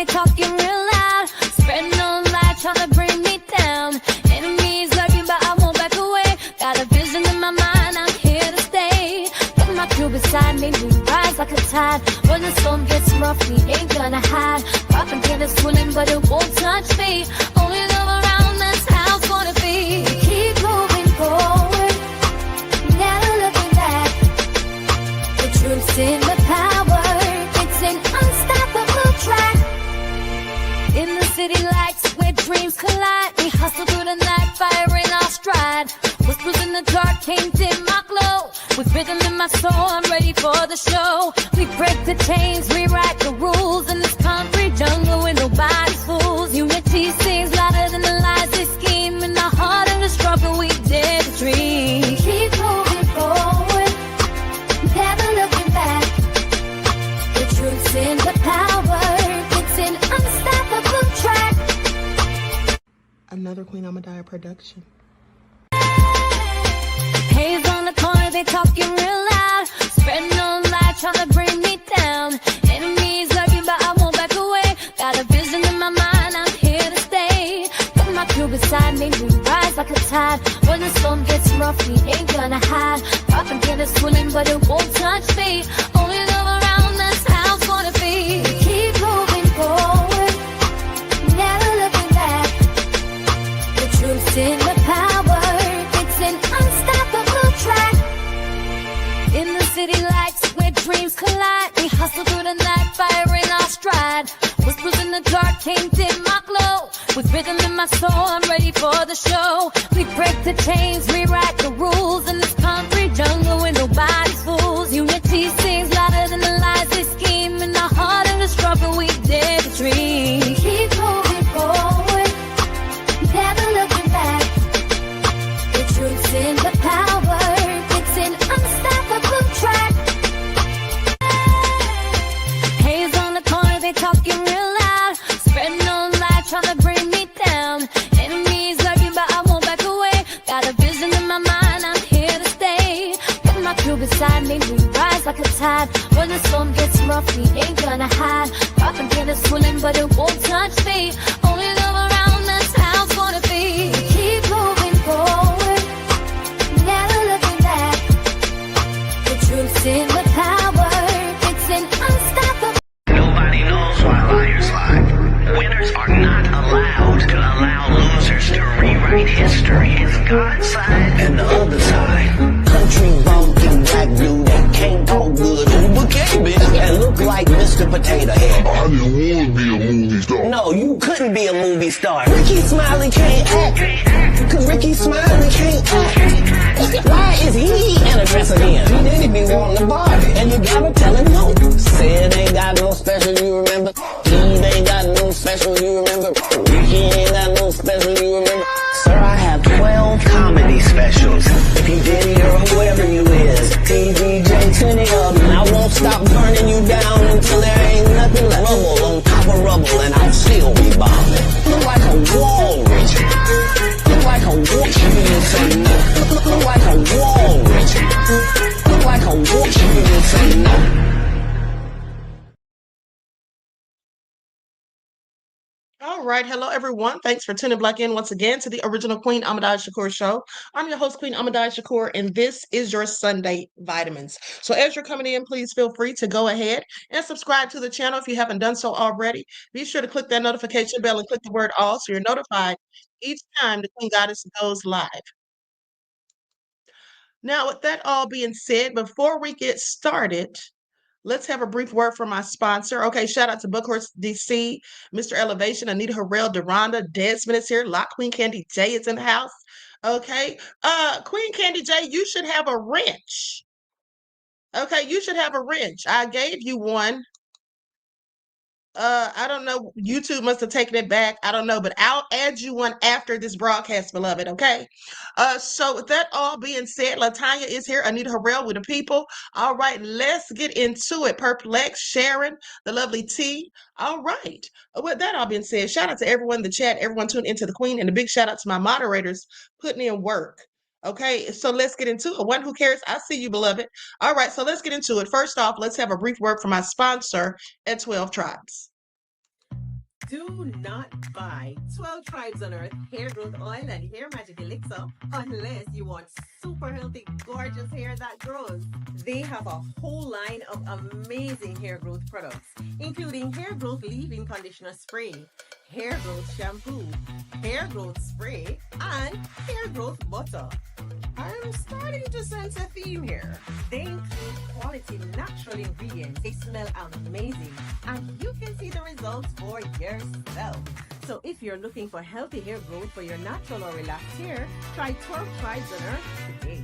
talking real loud, spreading on light, trying to bring me down. Enemies lurking, but I won't back away. Got a vision in my mind, I'm here to stay. Got my crew beside me, we rise like a tide. When the storm gets rough, we ain't gonna hide. Propaganda swirling, but it won't touch me. Only love around, that's how it's gonna be. Keep moving forward, never looking back. The truth's in the power, it's an unstoppable track. In the city lights where dreams collide, we hustle through the night, fire in our stride. Whispers in the dark can't dim my glow. With rhythm in my soul, I'm ready for the show. We break the chains, rewrite the rules in this concrete jungle where nobody's fools. Unity sings louder than the lies they scheme. In the heart of the struggle, we dare to dream. Keep moving forward, never looking back. The truth's in the power, it's an unstoppable track. Another Queen Ahmadiyyah production. Haze on the corner, they talking real loud, spreading on light, trying to bring me down. Enemies lurking, but I won't back away. Got a vision in my mind, I'm here to stay. Got my crew beside me, we rise like a tide. When the storm gets rough, we ain't gonna hide. Propaganda swirling, but it won't touch me. Only love around, that's how it's gonna be. Keep moving forward, never looking back. The truth's in the power, it's an unstoppable track. In the city lights where dreams collide, we hustle through the night, fire in our stride. Whispers in the dark can't dim my glow. With rhythm in my soul, I'm ready for the show. We break the chains, rewrite the rules in this concrete jungle where nobody's fools. Unity sings louder than the lies they scheme. In the heart of the struggle, we dare to dream. Keep moving forward, never looking back. The truth's in the power, it's an unstoppable track. Haze on the corner, they talking real loud, spreading on light, trying to bring me down. Enemies lurking, but I won't back away. Got a vision in my mind, I'm here to stay. Got my crew beside me, we rise like a tide. When the storm gets rough, we ain't gonna hide. Propaganda swirling, but it won't touch me. Only love around, that's how it's gonna be. Keep moving forward, never looking back. The truth's in the power, it's an unstoppable. Nobody knows why liars lie. Winners are not allowed to allow losers to rewrite history. It's God's side and the other side. Country bumpkin black dude that can't talk good. Okay, bitch, and look like Mr. Potato Head. I didn't want to be a movie star. No, you couldn't be a movie star. Ricky Smiley can't act, cause Ricky Smiley can't act. Why is he in a dress again? He didn't be wanting to Barbie, and you gotta tell him no. Sid ain't got no special, you remember? Eve ain't got no special, you remember? Ricky ain't got no special, you remember? Sir, I have 12 comedy specials. P. Diddy or whoever you is, TVJ, 20 of them. I won't stop burning you down until there ain't nothing left. Rubble on top of rubble, and I'll still be bombing. Look like a wall, Richard. Look like a wall. You didn't say no. Look like a wall, Richard. Look like a wall. You didn't say no. All right. Hello, everyone. Thanks for tuning back in once again to the original Queen Ahmadiyyah Shakur show. I'm your host, Queen Ahmadiyyah Shakur, and this is your Sunday Vitamins. So as you're coming in, please feel free to go ahead and subscribe to the channel if you haven't done so already. Be sure to click that notification bell and click the word all so you're notified each time the Queen Goddess goes live. Now, with that all being said, before we get started, let's have a brief word from my sponsor. Okay, shout out to Bookhorse DC, Mr. Elevation, Anita Harrell, Deronda, Desmond is here, Lock Queen Candy J is in the house. Okay, Queen Candy J, you should have a wrench. Okay, you should have a wrench. I gave you one. I don't know. YouTube must have taken it back. I don't know, but I'll add you one after this broadcast, beloved. Okay. So with that all being said, Latanya is here. Anita Harrell with the people. All right, let's get into it. Perplex, Sharon, the lovely T. All right. With that all being said, shout out to everyone in the chat, everyone tuned into the Queen, and a big shout out to my moderators putting in work. Okay, so let's get into it. One who cares, I see you, beloved. All right, so let's get into it. First off, let's have a brief word from my sponsor at 12 Tribes. Do not buy 12 Tribes on Earth hair growth oil and hair magic elixir unless you want super healthy, gorgeous hair that grows. They have a whole line of amazing hair growth products, including hair growth leave-in conditioner spray, hair growth shampoo, hair growth spray, and hair growth butter. I'm starting to sense a theme here. They include quality natural ingredients. They smell amazing, and you can see the results for yourself. So if you're looking for healthy hair growth for your natural or relaxed hair, try 12 Tribes on Earth today.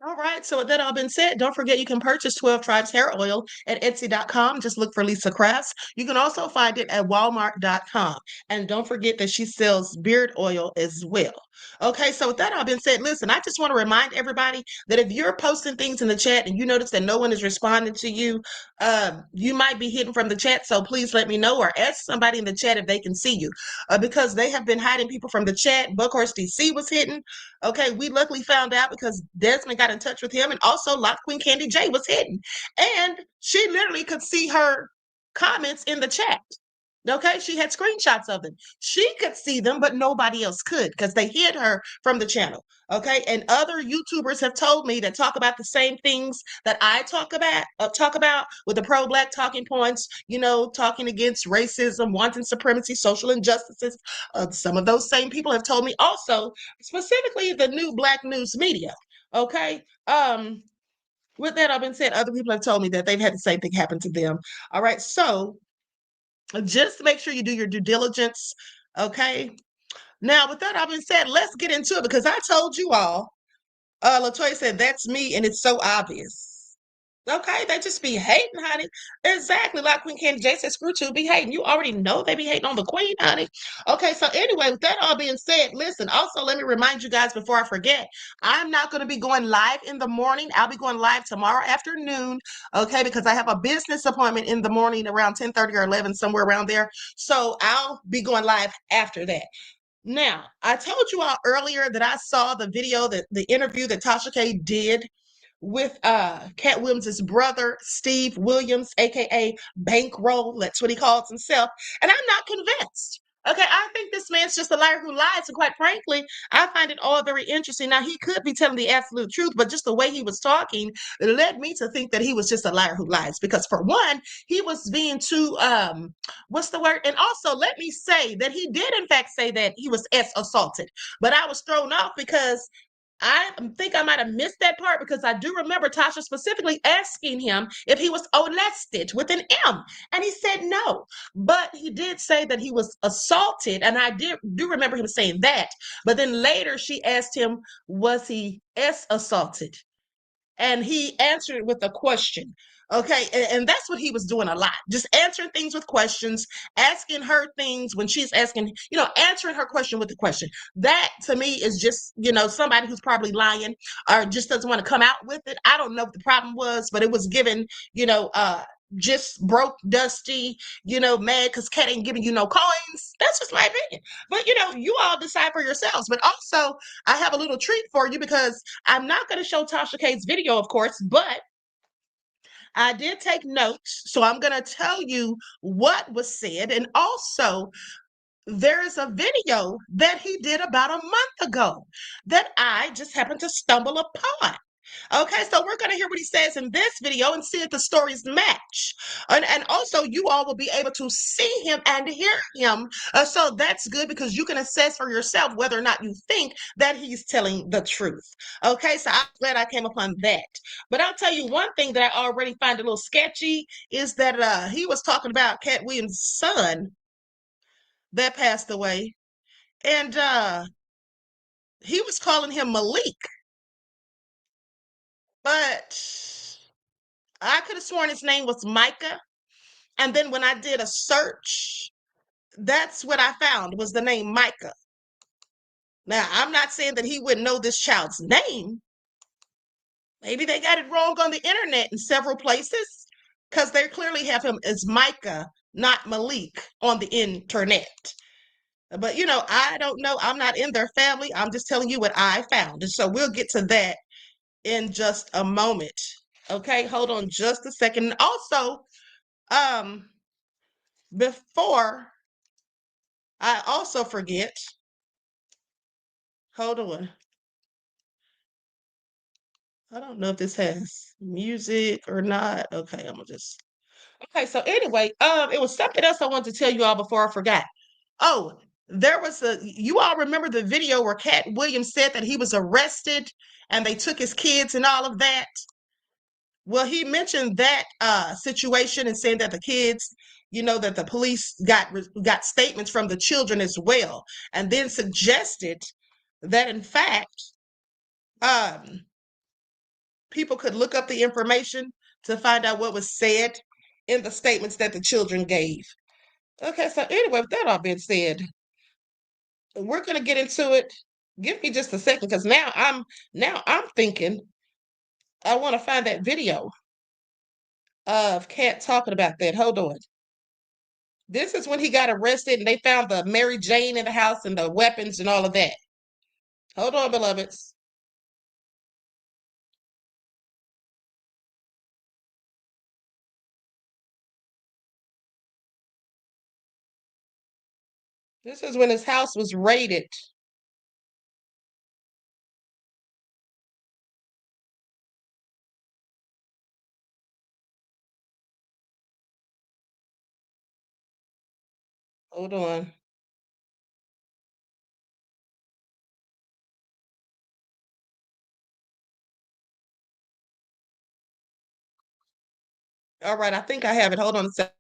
All right, so with that all been said, don't forget you can purchase 12 Tribes hair oil at Etsy.com. Just look for Lisa Crafts. You can also find it at Walmart.com. And don't forget that she sells beard oil as well. Okay, so with that all been said, listen, I just want to remind everybody that if you're posting things in the chat and you notice that no one is responding to you, you might be hidden from the chat. So please let me know or ask somebody in the chat if they can see you because they have been hiding people from the chat. Buckhorse DC was hidden. Okay, we luckily found out because Desmond got in touch with him, and also Lock Queen Candy J was hidden. And she literally could see her comments in the chat. Okay, she had screenshots of them. She could see them, but nobody else could because they hid her from the channel. Okay, and other YouTubers have told me that talk about the same things that I talk about with the pro-black talking points. You know, talking against racism, wanton supremacy, social injustices. Some of those same people have told me also, specifically the new Black news media. Okay, with that all been said, other people have told me that they've had the same thing happen to them. All right, so just make sure you do your due diligence. Okay. Now, with that all been said, let's get into it because I told you all. Latoya said that's me, and it's so obvious. Okay, they just be hating, honey. Exactly, like Queen Candy J said, screw to be hating. You already know they be hating on the queen, honey. Okay, so anyway, with that all being said, listen, also let me remind you guys before I forget, I'm not going to be going live in the morning. I'll be going live tomorrow afternoon, okay, because I have a business appointment in the morning around 10:30 or 11, somewhere around there. So I'll be going live after that. Now, I told you all earlier that I saw the video, that the interview that Tasha K did with Katt Williams' brother, Steve Williams, aka Bankroll. That's what he calls himself. And I'm not convinced. Okay, I think this man's just a liar who lies. And quite frankly, I find it all very interesting. Now, he could be telling the absolute truth, but just the way he was talking led me to think that he was just a liar who lies. Because for one, he was being too, what's the word? And also, let me say that he did, in fact, say that he was assaulted. But I was thrown off because I think I might have missed that part because I do remember Tasha specifically asking him if he was molested with an M, and he said no. But he did say that he was assaulted, and I do remember him saying that. But then later she asked him, was he assaulted? And he answered with a question. Okay, and that's what he was doing a lot, just answering things with questions, asking her things when she's asking, answering her question with the question. That to me is just, somebody who's probably lying or just doesn't want to come out with it. I don't know what the problem was, but it was given, just broke, dusty, mad because Katt ain't giving you no coins. That's just my opinion. But, you all decide for yourselves. But also, I have a little treat for you because I'm not going to show Tasha K's video, of course, but I did take notes. So I'm going to tell you what was said. And also, there is a video that he did about a month ago that I just happened to stumble upon. Okay, so we're going to hear what he says in this video and see if the stories match. And also, you all will be able to see him and hear him. So that's good because you can assess for yourself whether or not you think that he's telling the truth. Okay, so I'm glad I came upon that. But I'll tell you one thing that I already find a little sketchy is that he was talking about Katt Williams' son that passed away. And he was calling him Malik. But I could have sworn his name was Micah. And then when I did a search, that's what I found was the name Micah. Now, I'm not saying that he wouldn't know this child's name. Maybe they got it wrong on the internet in several places because they clearly have him as Micah, not Malik on the internet. But, I don't know. I'm not in their family. I'm just telling you what I found. And so we'll get to that in just a moment. Okay, hold on just a second. Also, um, before I also forget, hold on. I don't know if this has music or not. Okay, I'm gonna just. Okay, so anyway, it was something else I wanted to tell you all before I forgot. Oh, there was you all remember the video where Katt Williams said that he was arrested and they took his kids and all of that? Well, he mentioned that situation and saying that the kids, that the police got statements from the children as well, and then suggested that in fact, um, people could look up the information to find out what was said in the statements that the children gave. Okay, so anyway, with that all being said, we're gonna get into it. Give me just a second, because now I'm thinking I want to find that video of Katt talking about that. Hold on. This is when he got arrested and they found the Mary Jane in the house and the weapons and all of that. Hold on, beloveds. This is when his house was raided. Hold on. All right, I think I have it. Hold on a second.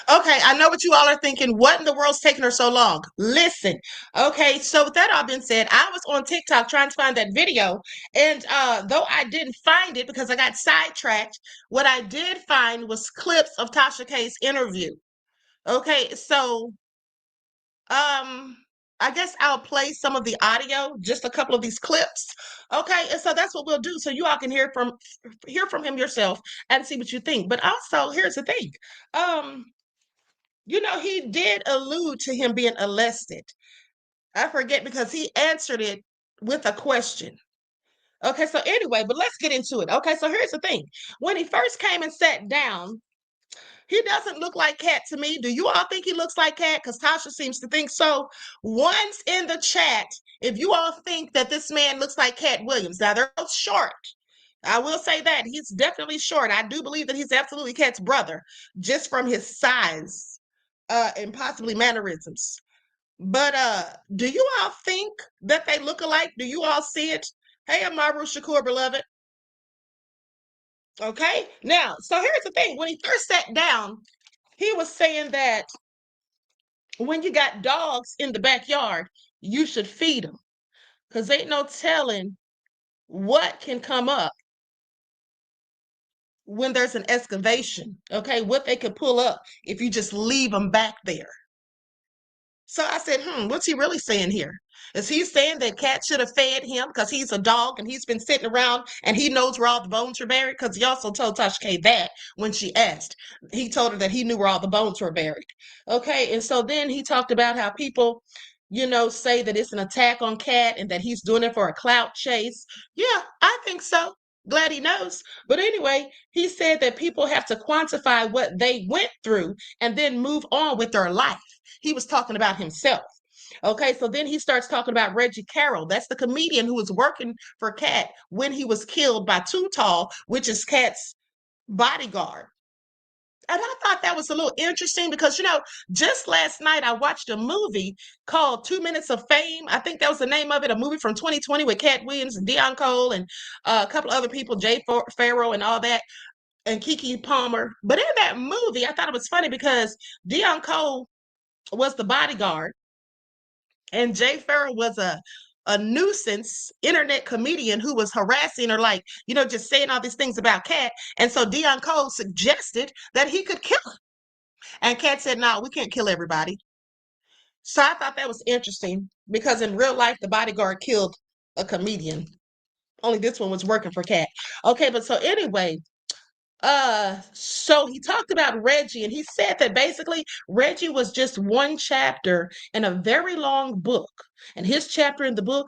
Okay, I know what you all are thinking. What in the world's taking her so long? Listen, okay, so with that all being said, I was on TikTok trying to find that video, and though I didn't find it because I got sidetracked, what I did find was clips of Tasha K's interview. Okay, so I guess I'll play some of the audio, just a couple of these clips. Okay, and so that's what we'll do, so you all can hear from him yourself and see what you think. But also, here's the thing. Um, he did allude to him being arrested. I forget because he answered it with a question. Okay, so anyway, but let's get into it. Okay, so here's the thing. When he first came and sat down, he doesn't look like Katt to me. Do you all think he looks like Katt? Because Tasha seems to think so. Once in the chat, if you all think that this man looks like Katt Williams. Now, they're both short. I will say that. He's definitely short. I do believe that he's absolutely Katt's brother, just from his size and possibly mannerisms. But do you all think that they look alike? Do you all see it? Hey, Shakur, beloved. Okay. Now, so here's the thing. When he first sat down, he was saying that when you got dogs in the backyard, you should feed them because ain't no telling what can come up when there's an excavation. Okay, what they could pull up if you just leave them back there. So I said, what's he really saying here? Is he saying that Katt should have fed him because he's a dog and he's been sitting around and he knows where all the bones are buried? Because he also told Tasha K that when she asked. He told her that he knew where all the bones were buried. Okay, and so then he talked about how people, say that it's an attack on Katt and that he's doing it for a clout chase. Yeah, I think so. Glad he knows. But anyway, he said that people have to quantify what they went through and then move on with their life. He was talking about himself. Okay, so then he starts talking about Reggie Carroll. That's the comedian who was working for Katt when he was killed by Too Tall, which is Katt's bodyguard. And I thought that was a little interesting because, just last night I watched a movie called 2 Minutes of Fame. I think that was the name of it, a movie from 2020 with Katt Williams and Deion Cole and a couple of other people, Jay Farrow and all that, and Keke Palmer. But in that movie, I thought it was funny because Deion Cole was the bodyguard and Jay Farrow was a nuisance internet comedian who was harassing or just saying all these things about Katt. And so Deion Cole suggested that he could kill him. And Katt said, no, we can't kill everybody. So I thought that was interesting because in real life, the bodyguard killed a comedian. Only this one was working for Katt. Okay, but so anyway, so he talked about Reggie and he said that basically Reggie was just one chapter in a very long book. And his chapter in the book,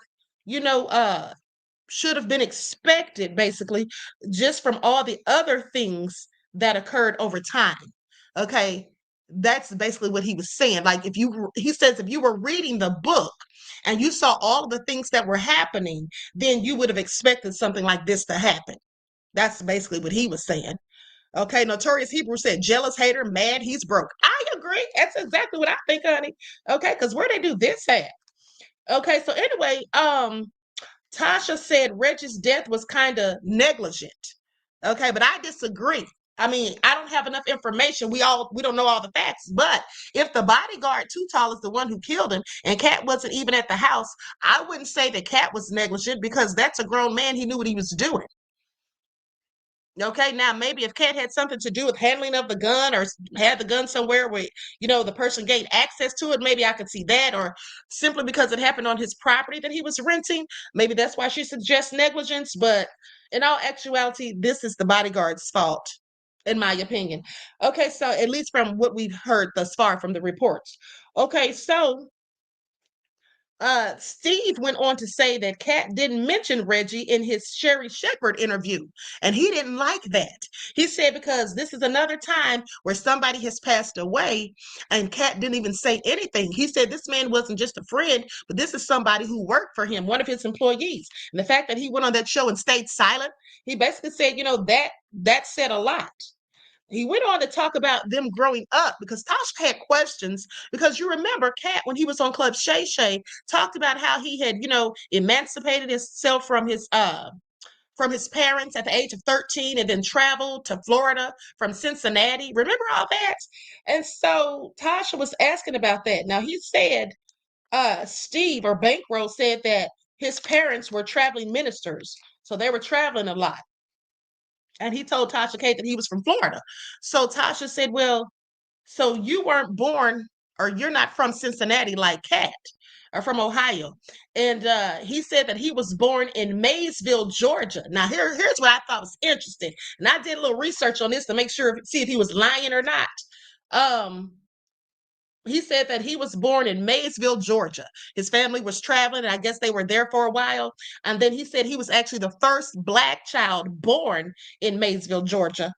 should have been expected basically just from all the other things that occurred over time. Okay. That's basically what he was saying. Like he says, if you were reading the book and you saw all of the things that were happening, then you would have expected something like this to happen. That's basically what he was saying. Okay, Notorious Hebrew said, jealous hater, mad, he's broke. I agree. That's exactly what I think, honey. Okay, because where they do this at? Okay, so anyway, Tasha said Reggie's death was kind of negligent. Okay, but I disagree. I mean, I don't have enough information. We don't know all the facts. But if the bodyguard Too Tall is the one who killed him and Katt wasn't even at the house, I wouldn't say that Katt was negligent because that's a grown man. He knew what he was doing. Okay, now maybe if Katt had something to do with handling of the gun or had the gun somewhere where, the person gained access to it, maybe I could see that. Or simply because it happened on his property that he was renting, maybe that's why she suggests negligence. But in all actuality, this is the bodyguard's fault, in my opinion. Okay, so at least from what we've heard thus far from the reports. Okay, so Steve went on to say that Katt didn't mention Reggie in his Sherry Shepherd interview, and he didn't like that. He said because this is another time where somebody has passed away, and Katt didn't even say anything. He said this man wasn't just a friend, but this is somebody who worked for him, one of his employees. And the fact that he went on that show and stayed silent, he basically said, that said a lot. He went on to talk about them growing up because Tasha had questions because you remember Katt when he was on Club Shay Shay talked about how he had, emancipated himself from his parents at the age of 13 and then traveled to Florida from Cincinnati. Remember all that? And so Tasha was asking about that. Now he said, Steve or Bankroll said that his parents were traveling ministers. So they were traveling a lot. And he told Tasha K that he was from Florida. So Tasha said, well, so you weren't born or you're not from Cincinnati like Katt or from Ohio. And he said that he was born in Maysville, Georgia. Now, here's what I thought was interesting. And I did a little research on this to make sure, see if he was lying or not. He said that he was born in Maysville, Georgia. His family was traveling, and I guess they were there for a while. And then he said he was actually the first Black child born in Maysville, Georgia.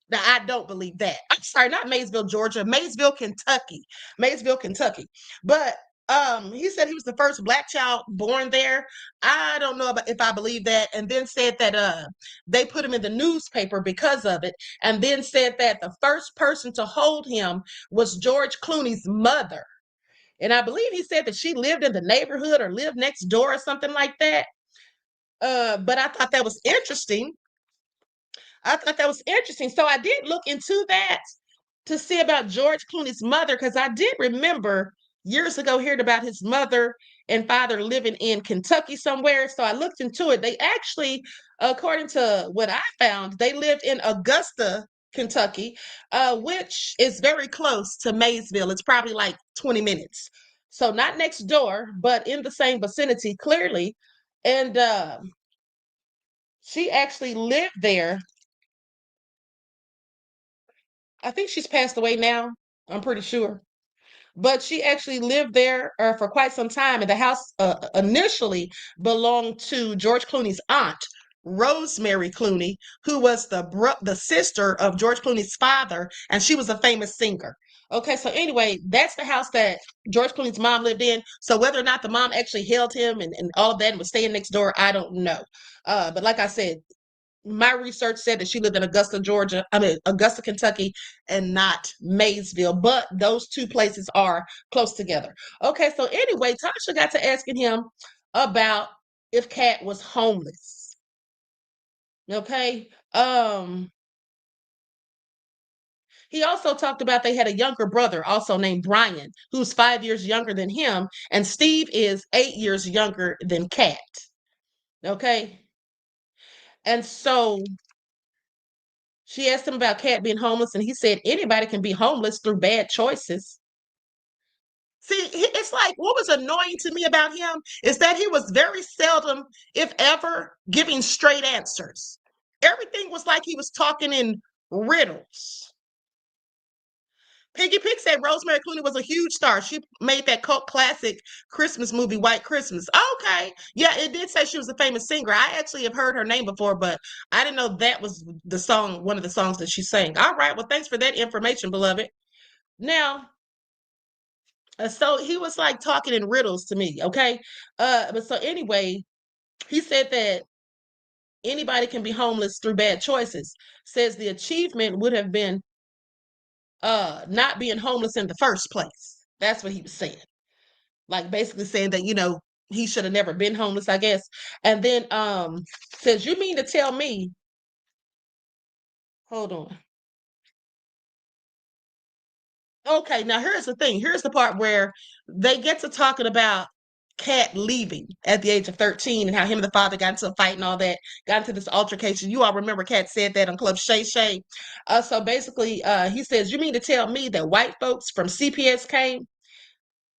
Now, I don't believe that. I'm sorry, not Maysville, Georgia, Maysville, Kentucky. Maysville, Kentucky. But he said he was the first Black child born there. I don't know if I believe that. And then said that they put him in the newspaper because of it. And then said that the first person to hold him was George Clooney's mother. And I believe he said that she lived in the neighborhood or lived next door or something like that. But I thought that was interesting. So I did look into that to see about George Clooney's mother because I did remember years ago hearing about his mother and father living in Kentucky somewhere. So I looked into it. They actually, according to what I found, they lived in Augusta, Kentucky, which is very close to Maysville. It's probably like 20 minutes. So not next door, but in the same vicinity, clearly. And she actually lived there. I think she's passed away now. I'm pretty sure. But she actually lived there for quite some time. And the house initially belonged to George Clooney's aunt, Rosemary Clooney, who was the sister of George Clooney's father, and she was a famous singer. Okay, so anyway, that's the house that George Clooney's mom lived in. So whether or not the mom actually held him and all of that and was staying next door, I don't know. But like I said, my research said that she lived in Augusta, Kentucky, and not Maysville, but those two places are close together. Okay, so anyway, Tasha got to asking him about if Katt was homeless. Okay. He also talked about they had a younger brother, also named Brian, who's 5 years younger than him, and Steve is 8 years younger than Katt. Okay. And so she asked him about Katt being homeless, and he said anybody can be homeless through bad choices. See, it's like what was annoying to me about him is that he was very seldom, if ever, giving straight answers. Everything was like he was talking in riddles. Piggy Pig said Rosemary Clooney was a huge star. She made that cult classic Christmas movie, White Christmas. Okay. Yeah, it did say she was a famous singer. I actually have heard her name before, but I didn't know that was the song, one of the songs that she sang. All right. Well, thanks for that information, beloved. Now, so he was like talking in riddles to me. Okay. But so anyway, he said that anybody can be homeless through bad choices. Says the achievement would have been not being homeless in the first place. That's what he was saying. Like basically saying that, he should have never been homeless, I guess. And then says, you mean to tell me, hold on. Okay, now here's the thing. Here's the part where they get to talking about Katt leaving at the age of 13 and how him and the father got into a fight and all that, got into this altercation. You all remember Katt said that on Club Shay Shay. So basically, he says, you mean to tell me that white folks from CPS came?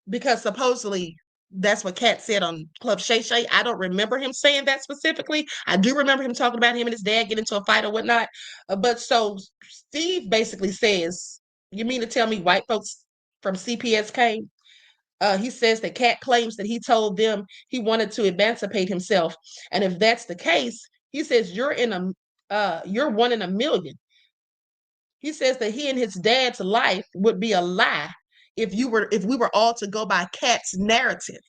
Because supposedly that's what Katt said on Club Shay Shay. I don't remember him saying that specifically. I do remember him talking about him and his dad getting into a fight or whatnot. But so Steve basically says, you mean to tell me white folks from CPS came? He says that Katt claims that he told them he wanted to emancipate himself. And if that's the case, he says you're one in a million. He says that he and his dad's life would be a lie if we were all to go by Katt's narrative.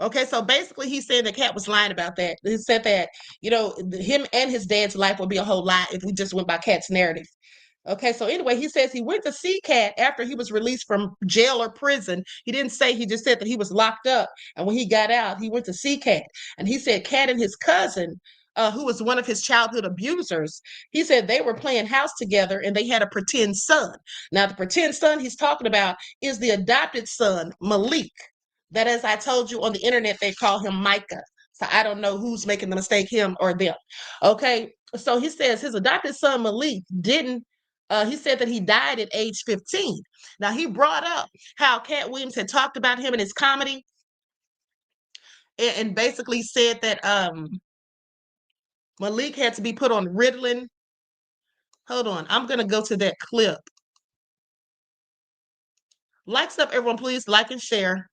Okay, so basically he's saying that Katt was lying about that. He said that, him and his dad's life would be a whole lie if we just went by Katt's narrative. Okay, so anyway, he says he went to see Katt after he was released from jail or prison. He didn't say, he just said that he was locked up. And when he got out, he went to see Katt. And he said Katt and his cousin, who was one of his childhood abusers, he said they were playing house together and they had a pretend son. Now, the pretend son he's talking about is the adopted son, Malik. That, as I told you on the internet, they call him Micah. So I don't know who's making the mistake, him or them. Okay, so he says his adopted son, Malik, didn't he said that he died at age 15. Now, he brought up how Katt Williams had talked about him in his comedy and basically said that Malik had to be put on Ritalin. Hold on. I'm going to go to that clip. Like stuff, everyone, please like and share.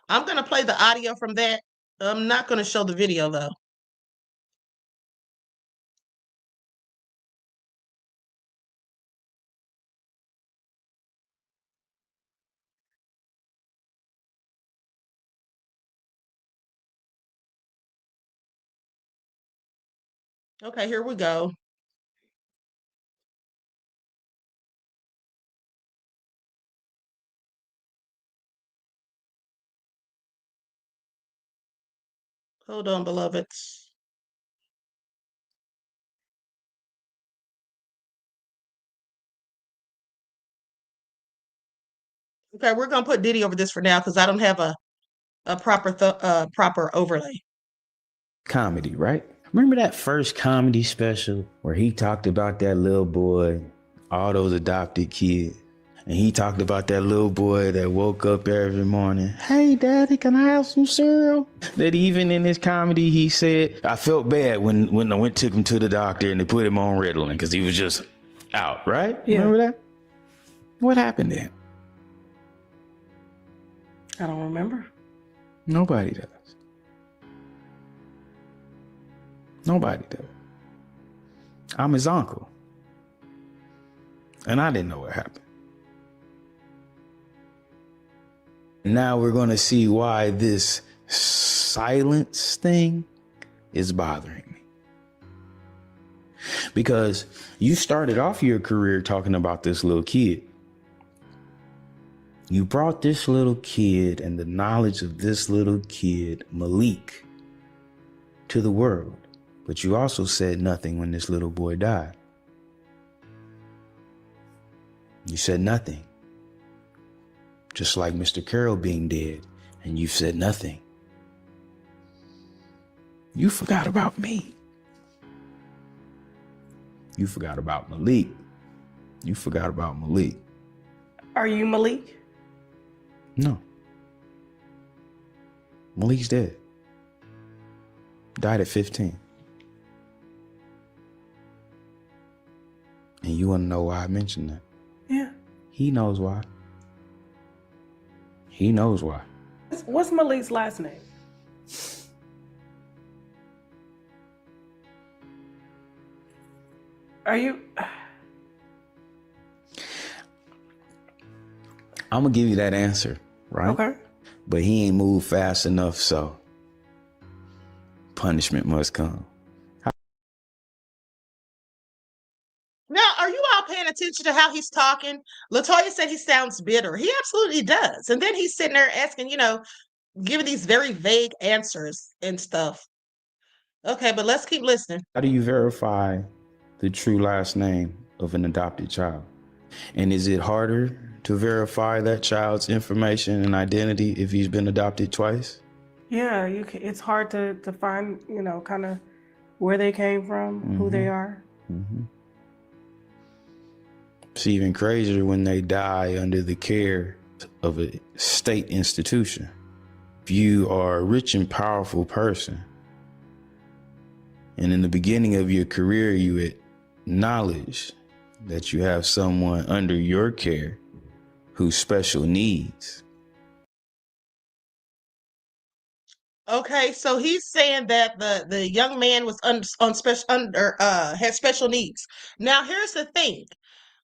I'm going to play the audio from that. I'm not going to show the video, though. Okay, here we go. Hold on, beloveds. Okay, we're going to put Diddy over this for now because I don't have a proper overlay. Comedy, right? Remember that first comedy special where he talked about that little boy, all those adopted kids, And he talked about that little boy that woke up every morning. Hey, Daddy, can I have some cereal? That even in his comedy, he said, I felt bad when I took him to the doctor and they put him on Ritalin because he was just out, right? Yeah. Remember that? What happened then? I don't remember. Nobody does. Nobody does. I'm his uncle. And I didn't know what happened. Now we're going to see why this silence thing is bothering me. Because you started off your career talking about this little kid. You brought this little kid and the knowledge of this little kid, Malik, to the world. But you also said nothing when this little boy died. You said nothing. Just like Mr. Carroll being dead, and you said nothing. You forgot about me. You forgot about Malik. You forgot about Malik. Are you Malik? No. Malik's dead. Died at 15. And you want to know why I mentioned that? Yeah. He knows why. He knows why. What's Malik's last name? Are you? I'm going to give you that answer, right? Okay. But he ain't moved fast enough, so punishment must come. Now, are you all paying attention to how he's talking? LaToya said he sounds bitter. He absolutely does. And then he's sitting there asking, giving these very vague answers and stuff. Okay, but let's keep listening. How do you verify the true last name of an adopted child? And is it harder to verify that child's information and identity if he's been adopted twice? Yeah, you can. It's hard to find, kind of where they came from, who they are. Mm-hmm. It's even crazier when they die under the care of a state institution. If you are a rich and powerful person, and in the beginning of your career, you acknowledge that you have someone under your care who's special needs. Okay, so he's saying that the young man was had special needs. Now, here's the thing.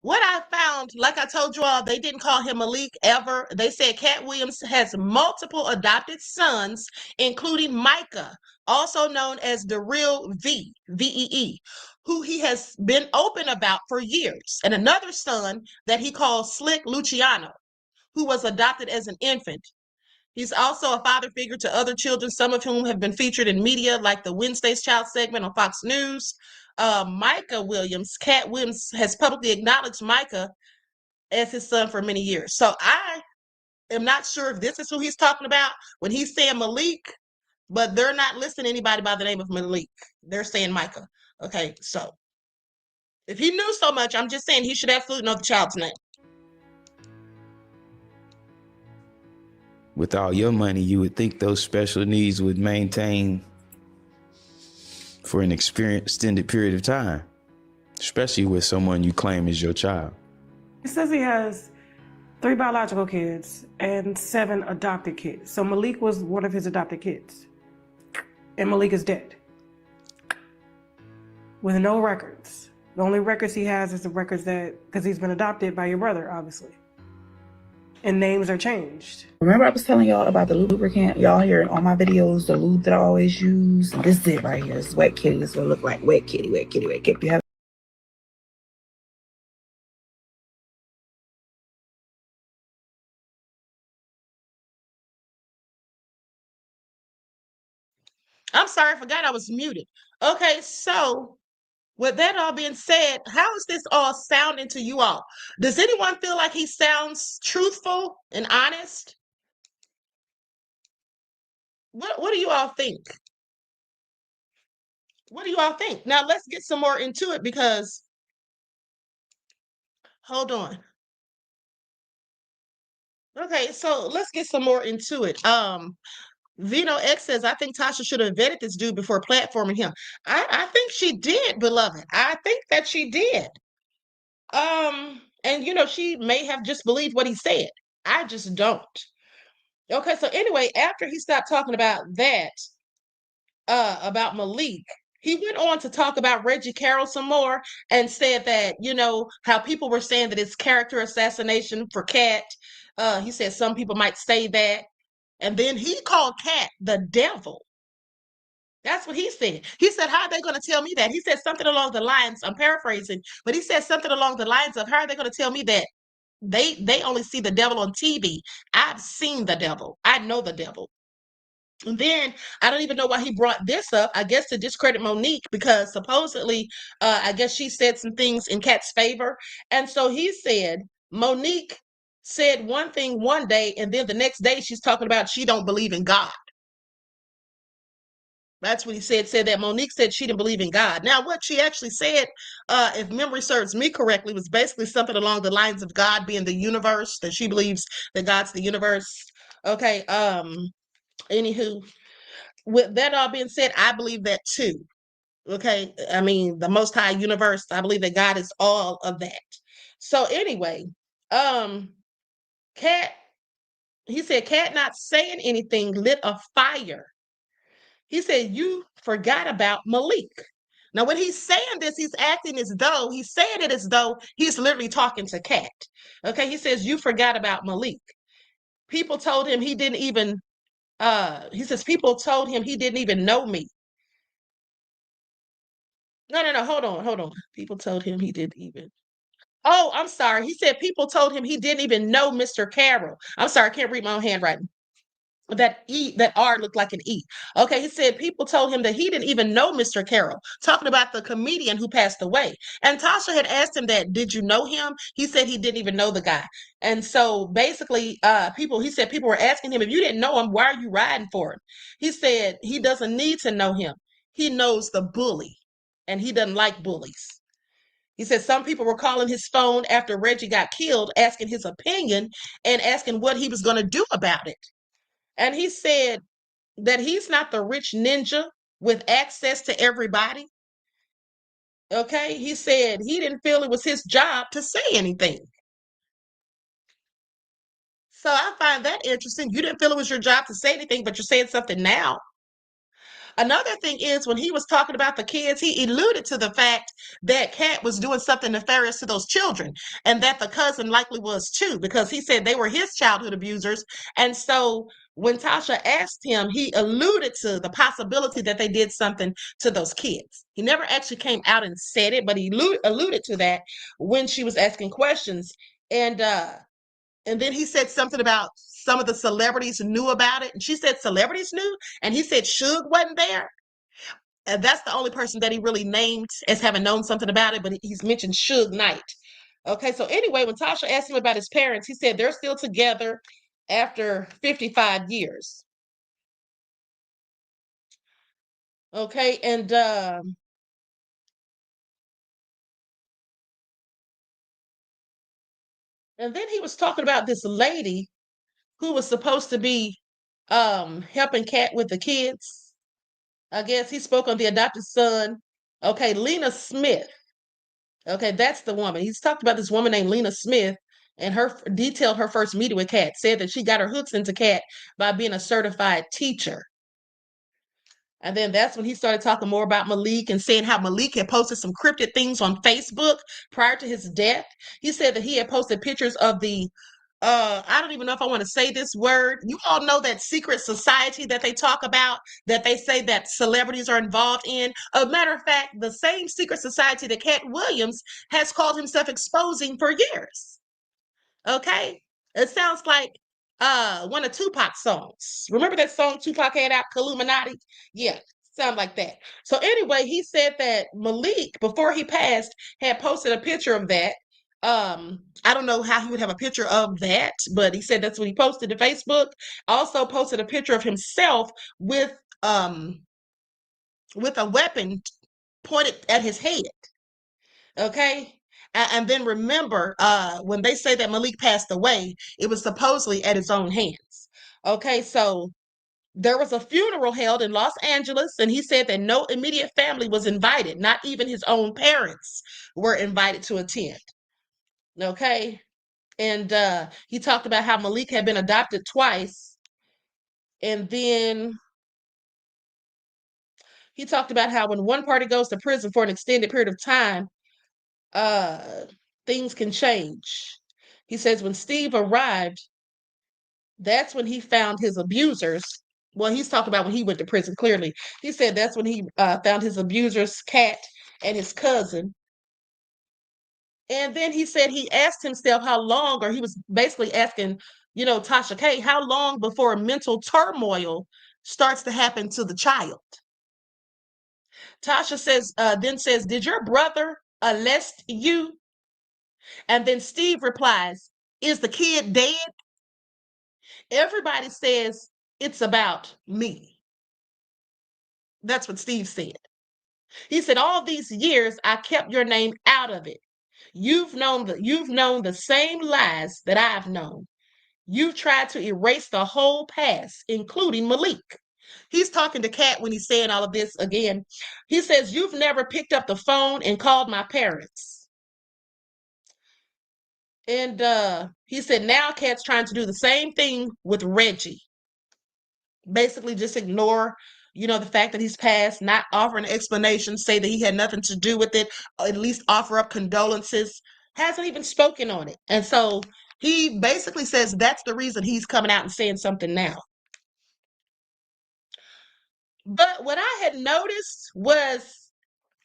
What I found, like I told you all, they didn't call him Malik ever. They said Katt Williams has multiple adopted sons, including Micah, also known as the real V-E-E, who he has been open about for years, and another son that he calls Slick Luciano, who was adopted as an infant. He's also a father figure to other children, some of whom have been featured in media like the Wednesday's Child segment on Fox News. Katt Williams, has publicly acknowledged Micah as his son for many years. So I am not sure if this is who he's talking about when he's saying Malik, but they're not listing anybody by the name of Malik. They're saying Micah. Okay, so if he knew so much, I'm just saying he should absolutely know the child's name. With all your money, you would think those special needs would maintain for an extended period of time, especially with someone you claim is your child. It says he has 3 biological kids and 7 adopted kids. So Malik was one of his adopted kids. And Malik is dead. With no records. The only records he has is the records because he's been adopted by your brother, obviously. And names are changed. Remember I was telling y'all about the lubricant? Y'all hear in all my videos, the lube that I always use. This is it right here. It's Wet Kitty. This is what it look like. Wet Kitty, Wet Kitty, Wet Kitty. You have I'm sorry, I forgot I was muted. Okay, so with that all being said, how is this all sounding to you all? Does anyone feel like he sounds truthful and honest? What do you all think? What do you all think? Now let's get some more into it because hold on. Okay, so let's get some more into it. Vino X says, I think Tasha should have vetted this dude before platforming him. I think she did, beloved. I think that she did. And she may have just believed what he said. I just don't. Okay, so anyway, after he stopped talking about that, about Malik, he went on to talk about Reggie Carroll some more and said that, how people were saying that it's character assassination for Katt. He said some people might say that. And then he called Katt the devil. That's what he said. He said, how are they going to tell me that? He said something along the lines, I'm paraphrasing, but he said something along the lines of, how are they going to tell me that they only see the devil on TV? I've seen the devil. I know the devil. And then I don't even know why he brought this up. I guess to discredit Monique because supposedly, I guess she said some things in Katt's favor. And so he said, Monique said one thing one day, and then the next day she's talking about she don't believe in God. That's what he said. Said that Monique said she didn't believe in God. Now, what she actually said, if memory serves me correctly, was basically something along the lines of God being the universe, that she believes that God's the universe. Okay. Anywho, with that all being said, I believe that too. Okay. I mean, the Most High universe, I believe that God is all of that. So anyway, Katt, he said, Katt not saying anything lit a fire. He said, you forgot about Malik. Now, when he's saying this, he's acting as though, he's saying it as though he's literally talking to Katt. Okay, he says, you forgot about Malik. People told him he didn't even, he says, people told him he didn't even know me. No, hold on. People told him he didn't even. Oh, I'm sorry. He said people told him he didn't even know Mr. Carroll. I'm sorry, I can't read my own handwriting. That R looked like an E. Okay, he said people told him that he didn't even know Mr. Carroll, talking about the comedian who passed away. And Tasha had asked him that, did you know him? He said he didn't even know the guy. And so basically, he said people were asking him, if you didn't know him, why are you riding for him? He said he doesn't need to know him. He knows the bully, and he doesn't like bullies. He said some people were calling his phone after Reggie got killed, asking his opinion and asking what he was going to do about it. And he said that he's not the rich ninja with access to everybody. Okay. He said he didn't feel it was his job to say anything. So I find that interesting. You didn't feel it was your job to say anything, but you're saying something now. Another thing is when he was talking about the kids, he alluded to the fact that Katt was doing something nefarious to those children and that the cousin likely was too, because he said they were his childhood abusers. And so when Tasha asked him, he alluded to the possibility that they did something to those kids. He never actually came out and said it, but he alluded to that when she was asking questions. And then he said something about some of the celebrities knew about it. And she said celebrities knew. And he said Suge wasn't there. And that's the only person that he really named as having known something about it. But he's mentioned Suge Knight. Okay, so anyway, when Tasha asked him about his parents, he said they're still together after 55 years. Okay, and then he was talking about this lady who was supposed to be helping Katt with the kids. I guess he spoke on the adopted son. Okay, Lena Smith. Okay, that's the woman. He's talked about this woman named Lena Smith and her detailed her first meeting with Katt, said that she got her hooks into Katt by being a certified teacher. And then that's when he started talking more about Malik and saying how Malik had posted some cryptic things on Facebook prior to his death. He said that he had posted pictures of the I don't even know if I want to say this word. You all know that secret society that they talk about, that they say that celebrities are involved in. A matter of fact, the same secret society that Katt Williams has called himself exposing for years. Okay? It sounds like one of Tupac's songs. Remember that song Tupac had out, Illuminati? Yeah, sound like that. So anyway, he said that Malik, before he passed, had posted a picture of that. I don't know how he would have a picture of that, but he said that's what he posted to Facebook. Also posted a picture of himself with a weapon pointed at his head. Okay. And then remember, when they say that Malik passed away, it was supposedly at his own hands. Okay, so there was a funeral held in Los Angeles, and he said that no immediate family was invited, not even his own parents were invited to attend. Okay, and he talked about how Malik had been adopted twice, and then he talked about how when one party goes to prison for an extended period of time, uh, things can change. He says when Steve arrived, that's when he found his abusers. Well, he's talking about when he went to prison, clearly. He said that's when he found his abusers, Katt and his cousin. And then he said he asked himself how long, or he was basically asking, Tasha K, how long before mental turmoil starts to happen to the child? Tasha then says, did your brother arrest you? And then Steve replies, is the kid dead? Everybody says it's about me. That's what Steve said. He said, all these years I kept your name out of it. You've known the same lies that I've known. You've tried to erase the whole past, including Malik. He's talking to Katt when he's saying all of this again. He says, you've never picked up the phone and called my parents. And he said, now Katt's trying to do the same thing with Reggie. Basically just ignore, the fact that he's passed, not offer an explanation, say that he had nothing to do with it, or at least offer up condolences, hasn't even spoken on it. And so he basically says that's the reason he's coming out and saying something now. But what I had noticed was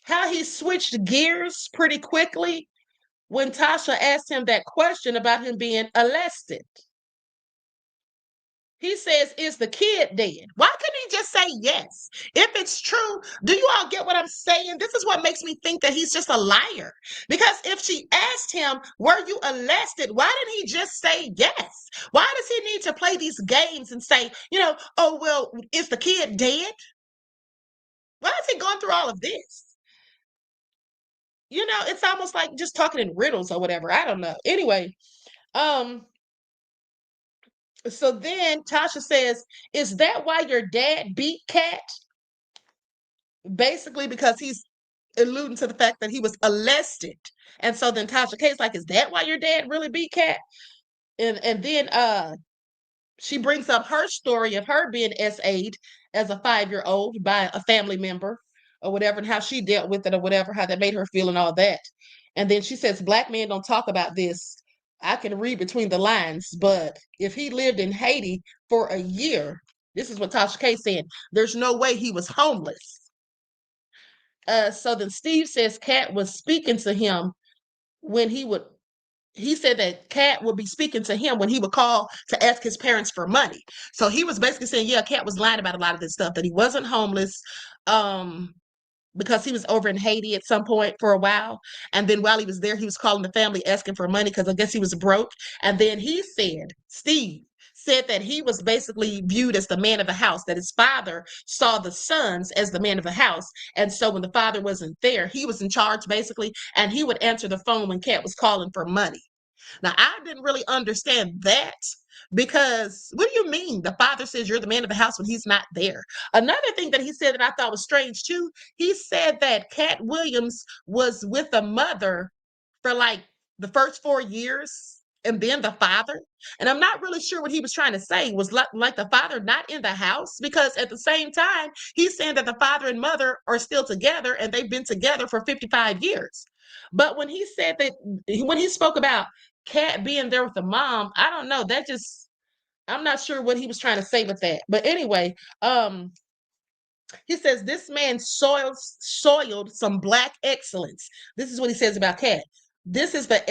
how he switched gears pretty quickly when Tasha asked him that question about him being arrested. He says, is the kid dead? Why couldn't he just say yes? If it's true, do you all get what I'm saying? This is what makes me think that he's just a liar. Because if she asked him, were you arrested? Why didn't he just say yes? Why does he need to play these games and say, oh, well, is the kid dead? Why is he going through all of this? It's almost like just talking in riddles or whatever. I don't know. Anyway, so then Tasha says, is that why your dad beat Katt? Basically because he's alluding to the fact that he was arrested. And so then Tasha K is like, is that why your dad really beat Katt? And then she brings up her story of her being SA'd as a 5-year-old by a family member or whatever, and how she dealt with it or whatever, how that made her feel and all that. And then she says, black men don't talk about this. I can read between the lines, but if he lived in Haiti for a year, this is what Tasha K said, there's no way he was homeless. So then Steve says Katt was speaking to him when he said that Katt would be speaking to him when he would call to ask his parents for money. So he was basically saying, yeah, Katt was lying about a lot of this stuff, that he wasn't homeless, because he was over in Haiti at some point for a while. And then while he was there, he was calling the family asking for money because I guess he was broke. And then Steve said that he was basically viewed as the man of the house, that his father saw the sons as the man of the house. And so when the father wasn't there, he was in charge basically, and he would answer the phone when Katt was calling for money. Now, I didn't really understand that, because what do you mean? The father says you're the man of the house when he's not there. Another thing that he said that I thought was strange too, he said that Katt Williams was with the mother for like the first 4 years and then the father. And I'm not really sure what he was trying to say. Was like the father not in the house? Because at the same time, he's saying that the father and mother are still together and they've been together for 55 years. But when he said that, when he spoke about Katt being there with the mom, I don't know. I'm not sure what he was trying to say with that. But anyway, he says this man soiled some black excellence. This is what he says about Katt. This was the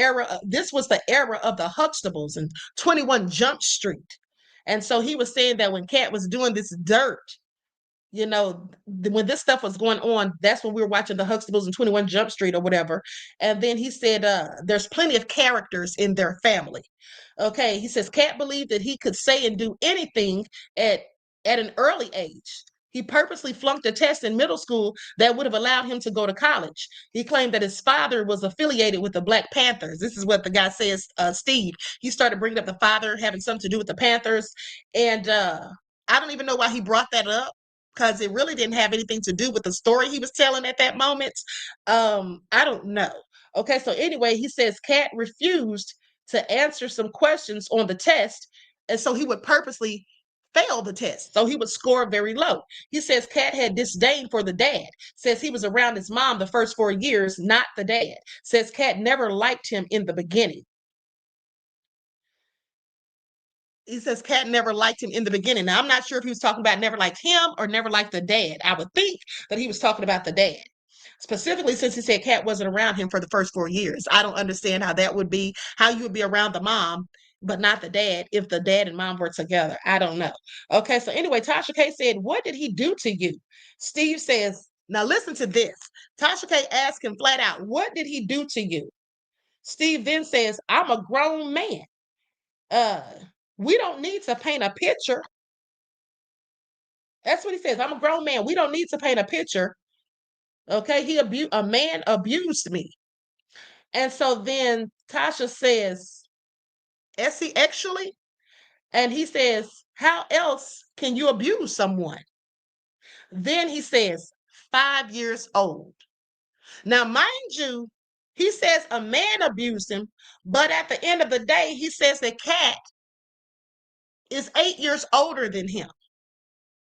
era of the Huxtables and 21 Jump Street. And so he was saying that when Katt was doing this dirt, when this stuff was going on, that's when we were watching the Huxtables and 21 Jump Street or whatever. And then he said, there's plenty of characters in their family. Okay. He says, Katt believed that he could say and do anything at an early age. He purposely flunked a test in middle school that would have allowed him to go to college. He claimed that his father was affiliated with the Black Panthers. This is what the guy says, Steve. He started bringing up the father having something to do with the Panthers. And I don't even know why he brought that up, because it really didn't have anything to do with the story he was telling at that moment. I don't know. Okay, so anyway, he says Katt refused to answer some questions on the test, and so he would purposely fail the test. So he would score very low. He says Katt had disdain for the dad. Says he was around his mom the first 4 years, not the dad. Says Katt never liked him in the beginning. He says Katt never liked him in the beginning. Now, I'm not sure if he was talking about never liked him or never liked the dad. I would think that he was talking about the dad. Specifically, since he said Katt wasn't around him for the first 4 years. I don't understand how that would be, how you would be around the mom but not the dad if the dad and mom were together. I don't know. Okay, so anyway, Tasha K said, what did he do to you? Steve says, now listen to this. Tasha K asked him flat out, what did he do to you? Steve then says, I'm a grown man. We don't need to paint a picture. That's what he says. I'm a grown man. We don't need to paint a picture. Okay, a man abused me. And so then Tasha says, Essie, actually? And he says, how else can you abuse someone? Then he says, 5 years old. Now, mind you, he says a man abused him, but at the end of the day, he says that Katt is 8 years older than him.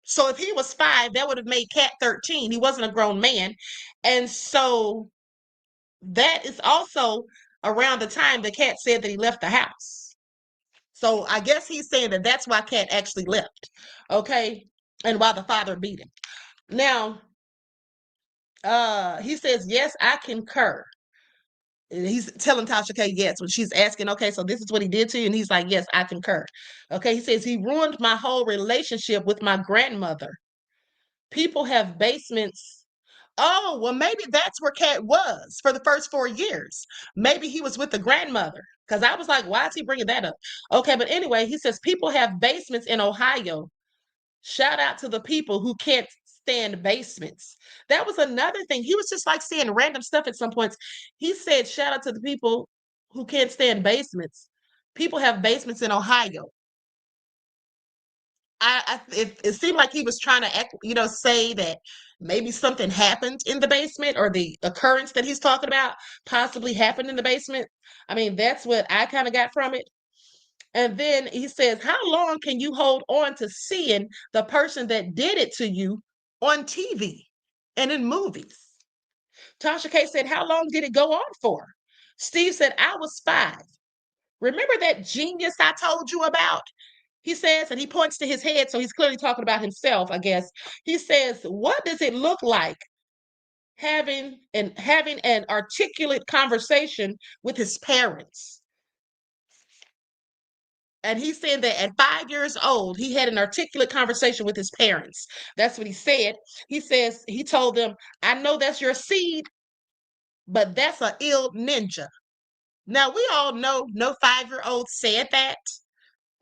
So if he was 5, that would have made Katt 13. He wasn't a grown man. And so that is also around the time that Katt said that he left the house. So I guess he's saying that that's why Katt actually left. Okay. And why the father beat him. Now, he says, yes, I concur. And he's telling Tasha K yes when she's asking, okay, so this is what he did to you. And he's like, yes, I concur. Okay. He says he ruined my whole relationship with my grandmother. People have basements. Oh, well, maybe that's where Katt was for the first 4 years. Maybe he was with the grandmother, because I was like, why is he bringing that up? Okay, but anyway, he says people have basements in Ohio. Shout out to the people who can't stand basements. That was another thing. He was just like saying random stuff at some points. He said, shout out to the people who can't stand basements. People have basements in Ohio. It seemed like he was trying to, say that maybe something happened in the basement, or the occurrence that he's talking about possibly happened in the basement. I mean, that's what I kind of got from it. And then he says, how long can you hold on to seeing the person that did it to you on TV and in movies? Tasha K said, how long did it go on for? Steve said, I was 5. Remember that genius I told you about? He says, and he points to his head, so he's clearly talking about himself, I guess. He says, what does it look like having an articulate conversation with his parents? And he's saying that at 5 years old, he had an articulate conversation with his parents. That's what he said. He says, he told them, I know that's your seed, but that's an ill ninja. Now, we all know no 5-year-old said that.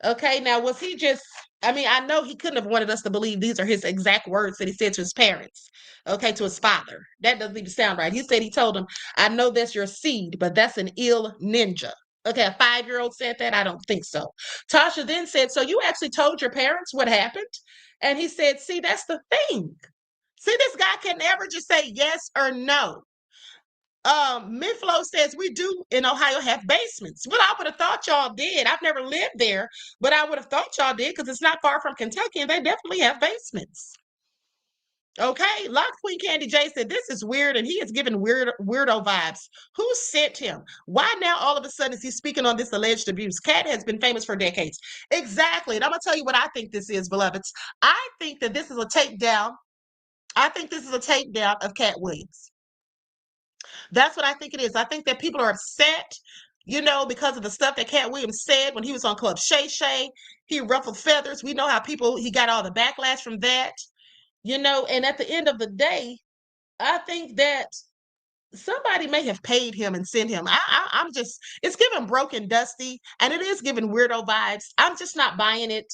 Okay, now was he just, I know he couldn't have wanted us to believe these are his exact words that he said to his parents, okay, to his father. That doesn't even sound right. He said he told him, I know that's your seed, but that's an ill ninja. Okay, a 5-year-old said that? I don't think so. Tasha then said, so you actually told your parents what happened? And he said, see, that's the thing. See, this guy can never just say yes or no. Midflow says we do in Ohio have basements. Well, I would have thought y'all did. I've never lived there, but I would have thought y'all did, because it's not far from Kentucky and they definitely have basements. Okay, Lock Queen Candy J said this is weird and he is giving weirdo vibes. Who sent him? Why now all of a sudden is he speaking on this alleged abuse? Katt has been famous for decades. Exactly. And I'm gonna tell you what I think this is, beloveds. I think that this is a takedown. I think this is a takedown of Katt Williams. That's what I think it is. I think that people are upset, because of the stuff that Katt Williams said when he was on Club Shay Shay. He ruffled feathers. We know how he got all the backlash from that, and at the end of the day, I think that somebody may have paid him and sent him. I'm just, it's giving broken dusty, and it is giving weirdo vibes. I'm just not buying it.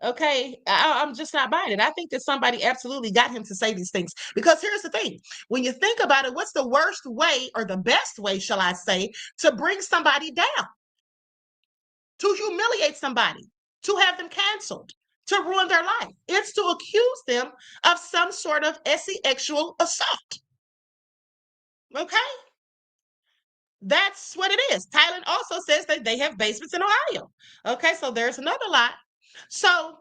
Okay, I'm just not buying it. I think that somebody absolutely got him to say these things. Because here's the thing, when you think about it, what's the worst way, or the best way, shall I say, to bring somebody down, to humiliate somebody, to have them canceled, to ruin their life? It's to accuse them of some sort of sexual assault. Okay? That's what it is. Thailand also says that they have basements in Ohio. Okay, so there's another lie. So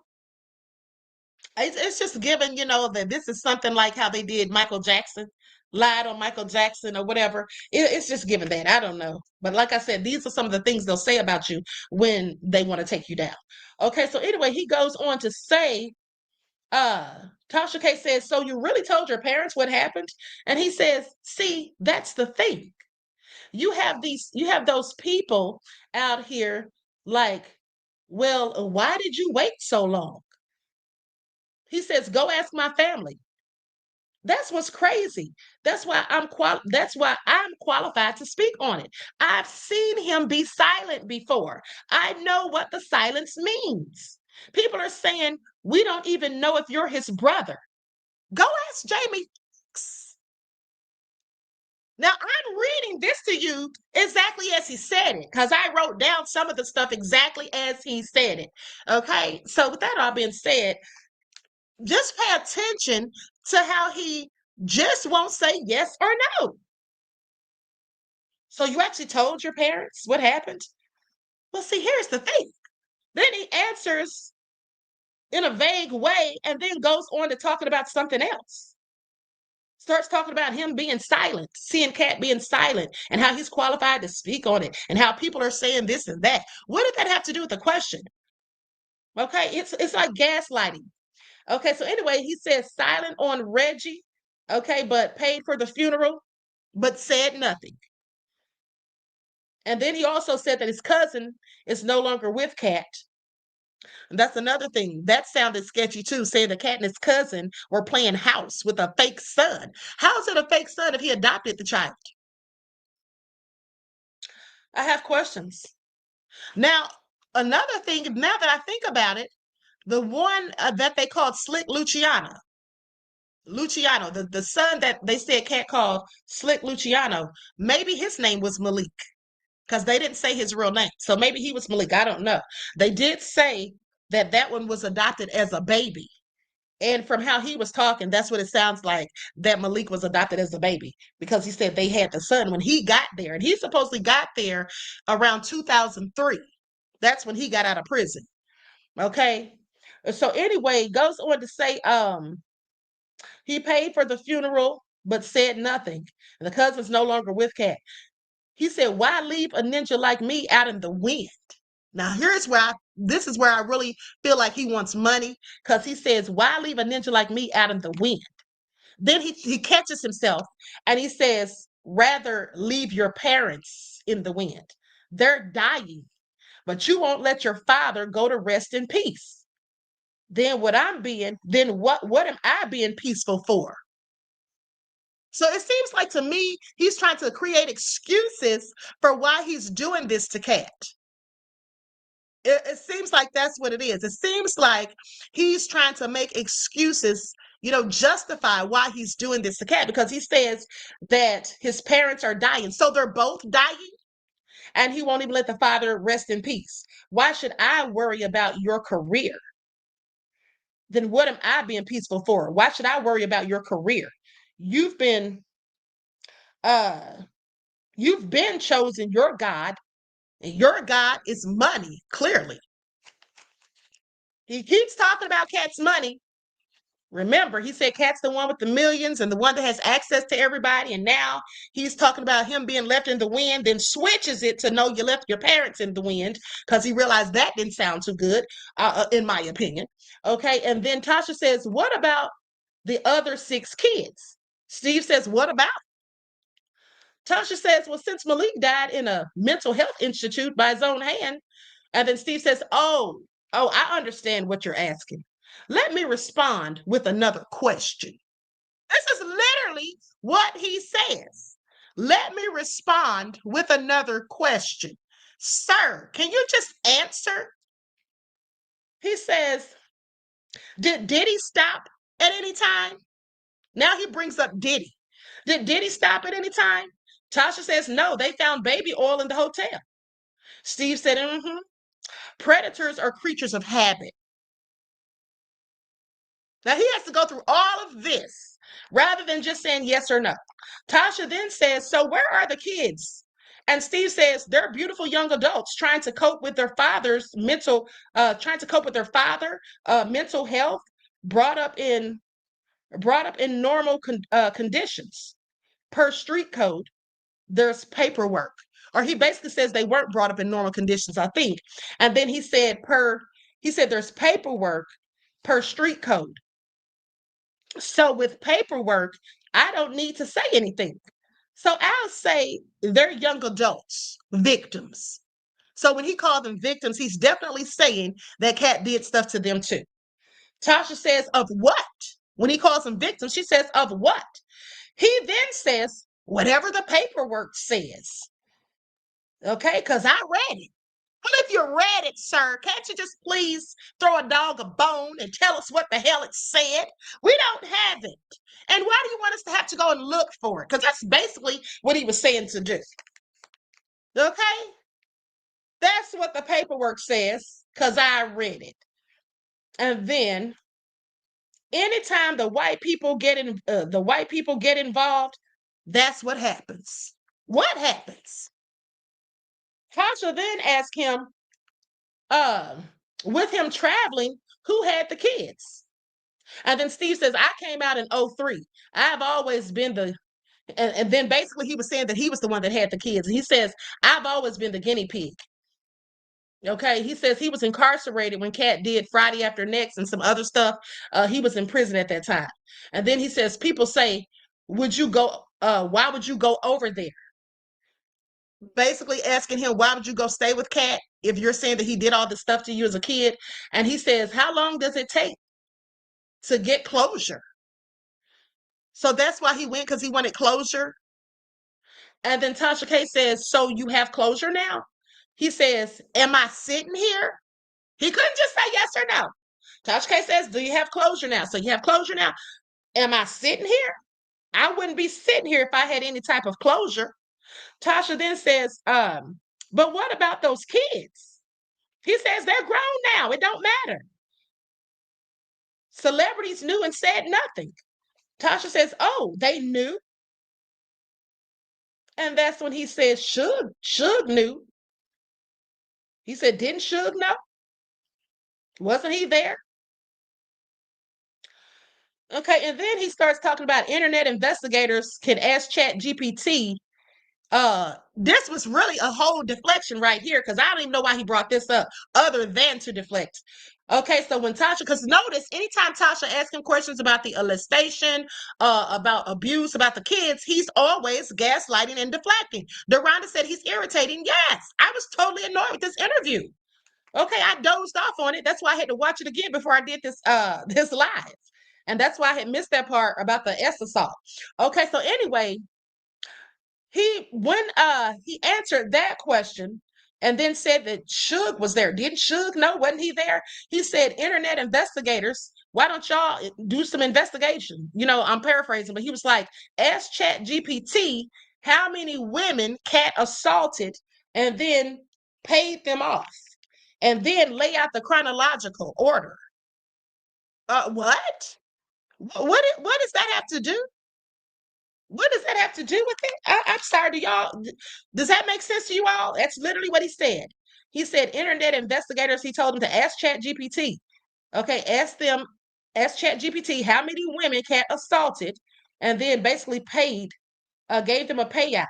it's just given, that this is something like how they did Michael Jackson, lied on Michael Jackson or whatever. It's just given that. I don't know. But like I said, these are some of the things they'll say about you when they want to take you down. Okay, so anyway, he goes on to say, Tasha K says, so you really told your parents what happened? And he says, see, that's the thing. You have those people out here like, well, why did you wait so long? He says, go ask my family. That's what's crazy. That's why I'm qualified to speak on it. I've seen him be silent before. I know what the silence means. People are saying, we don't even know if you're his brother. Go ask Jamie. Now, I'm reading this to you exactly as he said it, because I wrote down some of the stuff exactly as he said it. Okay, so with that all being said, just pay attention to how he just won't say yes or no. So you actually told your parents what happened? Well, see, here's the thing. Then he answers in a vague way and then goes on to talking about something else. Starts talking about him being silent, seeing Katt being silent, and how he's qualified to speak on it, and how people are saying this and that. What did that have to do with the question? Okay, it's like gaslighting. Okay, so anyway, he says silent on Reggie, okay, but paid for the funeral, but said nothing. And then he also said that his cousin is no longer with Katt. And that's another thing. That sounded sketchy too, saying that Katt and his cousin were playing house with a fake son. How is it a fake son if he adopted the child? I have questions. Now, another thing, now that I think about it, the one that they called Slick Luciano, the son that they said Katt called Slick Luciano, maybe his name was Malik, because they didn't say his real name. So maybe he was Malik. I don't know. They did say that one was adopted as a baby. And from how he was talking, that's what it sounds like, that Malik was adopted as a baby, because he said they had the son when he got there. And he supposedly got there around 2003. That's when he got out of prison. Okay. So anyway, goes on to say, he paid for the funeral, but said nothing. And the cousin's no longer with Katt. He said, why leave a ninja like me out in the wind? Now, this is where I really feel like he wants money, because he says, why leave a ninja like me out in the wind? Then he catches himself and he says, rather leave your parents in the wind. They're dying, but you won't let your father go to rest in peace. Then what am I being peaceful for? So it seems like to me, he's trying to create excuses for why he's doing this to Katt. It seems like that's what it is. It seems like he's trying to make excuses, justify why he's doing this to Katt, because he says that his parents are dying. So they're both dying, and he won't even let the father rest in peace. Why should I worry about your career? Then what am I being peaceful for? Why should I worry about your career? You've been chosen your God, and your God is money, clearly. He keeps talking about Katt's money. Remember, he said Katt's the one with the millions and the one that has access to everybody. And now he's talking about him being left in the wind, then switches it to, no, you left your parents in the wind, because he realized that didn't sound too good, in my opinion. Okay. And then Tasha says, what about the other 6 kids? Steve says, what about? Tasha says, well, since Malik died in a mental health institute by his own hand. And then Steve says, oh, I understand what you're asking. Let me respond with another question. This is literally what he says. Let me respond with another question. Sir, can you just answer? He says, Did Diddy stop at any time? Now he brings up Diddy. Did Diddy stop at any time? Tasha says, no, they found baby oil in the hotel. Steve said, mm-hmm. Predators are creatures of habit. Now he has to go through all of this rather than just saying yes or no. Tasha then says, so where are the kids? And Steve says, they're beautiful young adults trying to cope with their father's mental, mental health, brought up in normal conditions. Per street code, there's paperwork. Or he basically says they weren't brought up in normal conditions, I think. And then he said there's paperwork per street code. So with paperwork, I don't need to say anything. So I'll say they're young adults, victims. So when he called them victims, he's definitely saying that Katt did stuff to them too. Tasha says, of what? When he calls them victims, she says, of what? He then says, whatever the paperwork says. Okay, because I read it. Well, if you read it, sir, can't you just please throw a dog a bone and tell us what the hell it said? We don't have it. And why do you want us to have to go and look for it? Because that's basically what he was saying to do. Okay? That's what the paperwork says, because I read it. And then anytime the white people get involved, that's what happens. What happens? Tasha then asked him, with him traveling, who had the kids? And then Steve says, I came out in 03. I've always been and then basically he was saying that he was the one that had the kids. And he says, I've always been the guinea pig. Okay, he says he was incarcerated when Katt did Friday After Next and some other stuff. He was in prison at that time. And then he says, people say, why would you go over there? Basically asking him, why would you go stay with Katt if you're saying that he did all this stuff to you as a kid? And he says, how long does it take to get closure? So that's why he went, because he wanted closure. And then Tasha K says, so you have closure now? He says, am I sitting here? He couldn't just say yes or no. Tasha K says, do you have closure now? So you have closure now. Am I sitting here? I wouldn't be sitting here if I had any type of closure. Tasha then says, but what about those kids? He says, they're grown now. It don't matter. Celebrities knew and said nothing. Tasha says, oh, they knew. And that's when he says, Suge knew. He said, didn't Suge know? Wasn't he there? Okay, and then he starts talking about internet investigators can ask Chat GPT. This was really a whole deflection right here, because I don't even know why he brought this up other than to deflect. Okay, so when Tasha, because notice anytime Tasha asks him questions about the molestation, about abuse, about the kids, he's always gaslighting and deflecting. Deronda said he's irritating. Yes, I was totally annoyed with this interview. Okay, I dozed off on it. That's why I had to watch it again before I did this this live. And that's why I had missed that part about the S assault. Okay, so anyway, he answered that question and then said that Suge was there. Didn't Suge know? Wasn't he there? He said, internet investigators, why don't y'all do some investigation? You know, I'm paraphrasing, but he was like, ask Chat GPT how many women Katt assaulted and then paid them off, and then lay out the chronological order. What? What does that have to do? What does that have to do with it? I'm sorry, does that make sense to you all? That's literally what he said. He said, internet investigators, he told them to ask Chat GPT. Okay, ask Chat GPT how many women Katt assaulted, and then basically gave them a payout,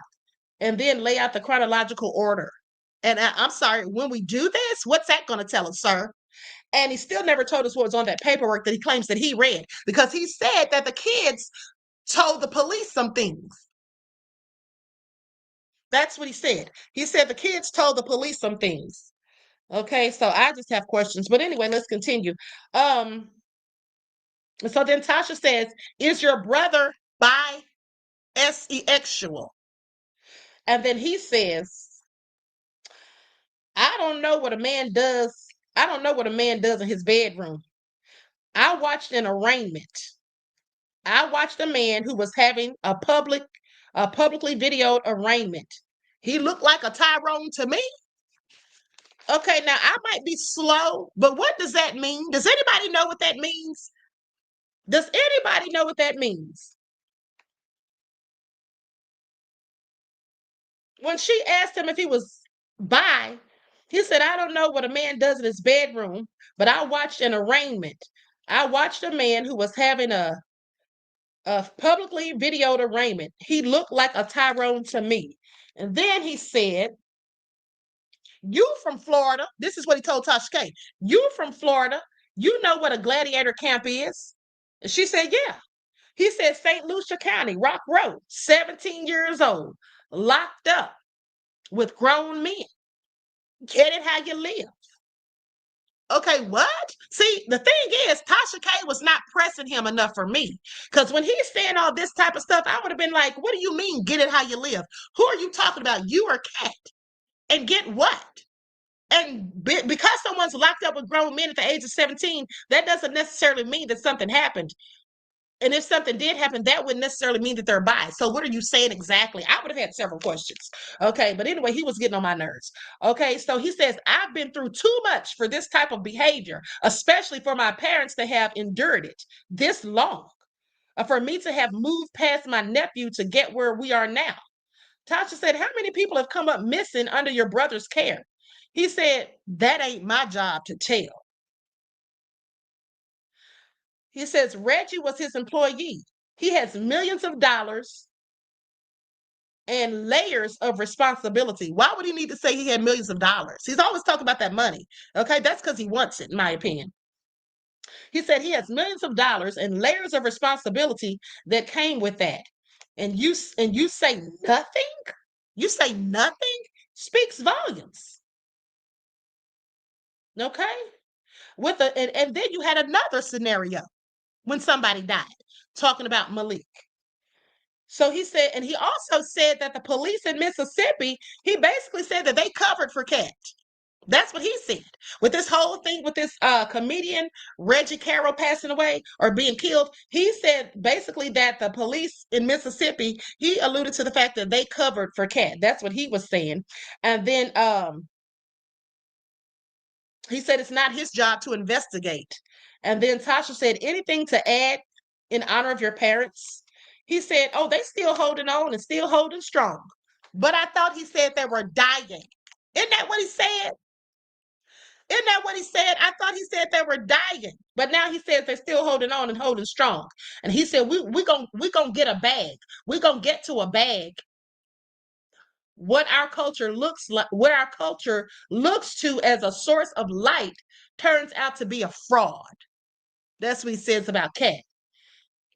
and then lay out the chronological order. And I'm sorry, when we do this, what's that going to tell us, sir? And he still never told us what was on that paperwork that he claims that he read, because he said that the kids told the police some things. That's what he said. He said the kids told the police some things. Okay, so I just have questions. But anyway, let's continue. So then Tasha says, is your brother bisexual? And then he says, I don't know what a man does. I don't know what a man does in his bedroom. I watched an arraignment. I watched a man who was having a publicly videoed arraignment. He looked like a Tyrone to me. Okay, now I might be slow, but what does that mean? Does anybody know what that means? Does anybody know what that means? When she asked him if he was bi, he said, I don't know what a man does in his bedroom, but I watched an arraignment. I watched a man who was having a publicly videoed arraignment. He looked like a Tyrone to me. And then he said, you from Florida, this is what he told Tasha K. You from Florida, you know what a gladiator camp is? And she said, yeah. He said, St. Lucia County, Rock Road, 17 years old, locked up with grown men. Get it how you live. Okay, what? See, the thing is, Tasha K was not pressing him enough for me. Because when he's saying all this type of stuff, I would have been like, what do you mean, get it how you live? Who are you talking about? You or Katt? And get what? And because someone's locked up with grown men at the age of 17, that doesn't necessarily mean that something happened. And if something did happen, that wouldn't necessarily mean that they're bi. So what are you saying exactly? I would have had several questions. Okay, but anyway, he was getting on my nerves. Okay, so he says, I've been through too much for this type of behavior, especially for my parents to have endured it this long, for me to have moved past my nephew to get where we are now. Tasha said, how many people have come up missing under your brother's care? He said, that ain't my job to tell. He says, Reggie was his employee. He has millions of dollars and layers of responsibility. Why would he need to say he had millions of dollars? He's always talking about that money. Okay, that's because he wants it, in my opinion. He said he has millions of dollars and layers of responsibility that came with that. And you say nothing? You say nothing speaks volumes. Okay? And then you had another scenario when somebody died, talking about Malik. So he said, and he also said that the police in Mississippi, he basically said that they covered for Katt. That's what he said. With this whole thing with this comedian, Reggie Carroll, passing away or being killed, he said basically that the police in Mississippi, he alluded to the fact that they covered for Katt. That's what he was saying. And then he said it's not his job to investigate. And then Tasha said, anything to add in honor of your parents? He said, oh, they still holding on and still holding strong. But I thought he said they were dying. Isn't that what he said? Isn't that what he said? I thought he said they were dying. But now he says they're still holding on and holding strong. And he said, we gonna get a bag. We're gonna get to a bag. What our culture looks like, what our culture looks to as a source of light turns out to be a fraud. That's what he says about Katt.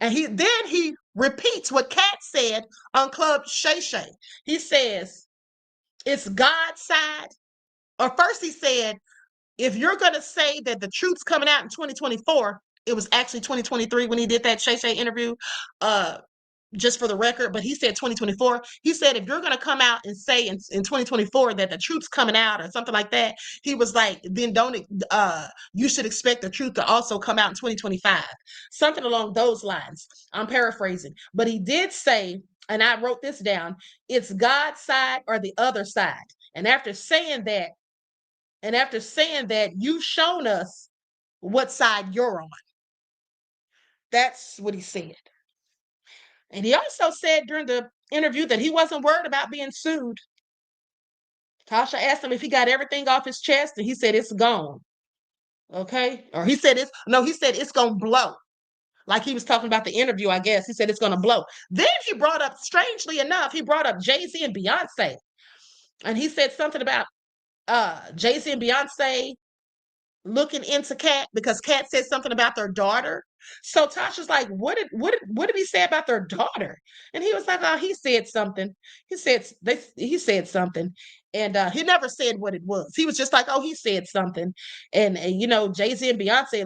And he repeats what Katt said on Club Shay Shay. He says, it's God's side. Or first he said, if you're going to say that the truth's coming out in 2024, it was actually 2023 when he did that Shay Shay interview, just for the record, but he said 2024. He said, if you're going to come out and say in 2024 that the truth's coming out or something like that, he was like, then you should expect the truth to also come out in 2025. Something along those lines. I'm paraphrasing. But he did say, and I wrote this down, it's God's side or the other side. And after saying that, you've shown us what side you're on. That's what he said. And he also said during the interview that he wasn't worried about being sued. Tasha asked him if he got everything off his chest, and he said it's gone. Okay? Or he said it's gonna blow. Like he was talking about the interview, I guess. He said it's gonna blow. Then he brought up, strangely enough, Jay-Z and Beyonce. And he said something about Jay-Z and Beyonce looking into Katt because Katt said something about their daughter. So Tasha's like, what did he say about their daughter? And he was like, oh, he said something. He said something. And he never said what it was. He was just like, oh, he said something. And Jay-Z and Beyonce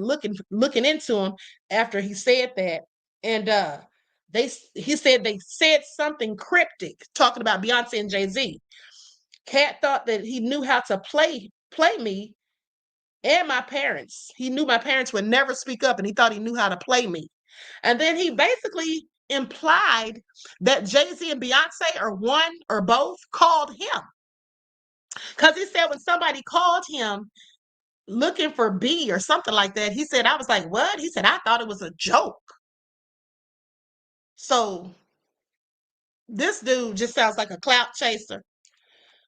looking into him after he said that. And he said they said something cryptic talking about Beyonce and Jay-Z. Katt thought that he knew how to play me and my parents. He knew my parents would never speak up, and he thought he knew how to play me. And then he basically implied that Jay-Z and Beyonce, or one or both, called him. Because he said when somebody called him looking for B or something like that, he said, I was like, what? He said, I thought it was a joke. So this dude just sounds like a clout chaser.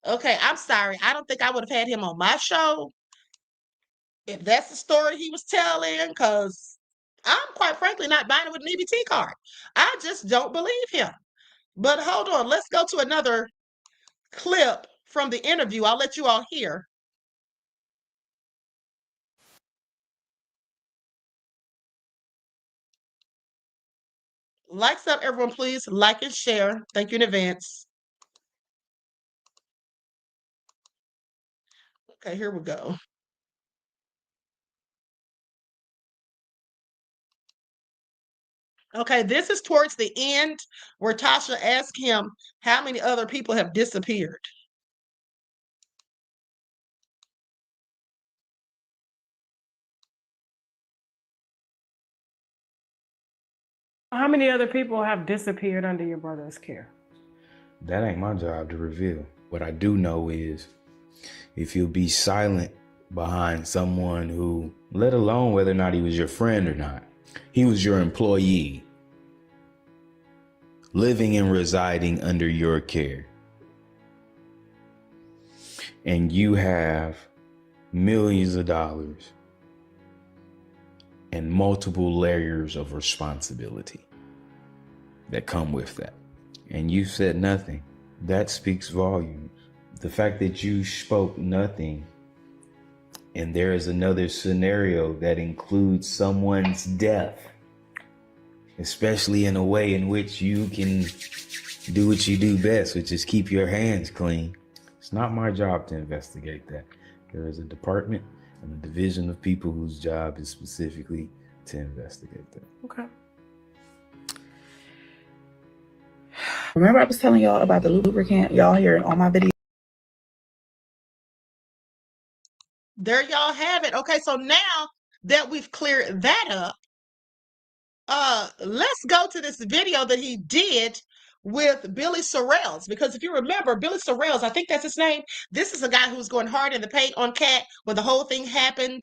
Okay, I'm sorry. I don't think I would have had him on my show if that's the story he was telling, because I'm quite frankly not buying it with an EBT card. I just don't believe him. But hold on, let's go to another clip from the interview. I'll let you all hear. Likes up, everyone, please. Like and share. Thank you in advance. Okay, here we go. Okay, this is towards the end where Tasha asked him how many other people have disappeared. How many other people have disappeared under your brother's care? That ain't my job to reveal. What I do know is if you'll be silent behind someone who, let alone whether or not he was your friend or not, he was your employee, living and residing under your care, and you have millions of dollars and multiple layers of responsibility that come with that, and you said nothing, that speaks volumes. The fact that you spoke nothing, and there is another scenario that includes someone's death, especially in a way in which you can do what you do best, which is keep your hands clean. It's not my job to investigate that. There is a department and a division of people whose job is specifically to investigate that. Okay. Remember I was telling y'all about the lubricant? Y'all hear it on my video. There y'all have it. Okay, so now that we've cleared that up, let's go to this video that he did with Billy Sorrells, because if you remember, Billy Sorrells, I think that's his name. This is a guy who was going hard in the paint on Katt when the whole thing happened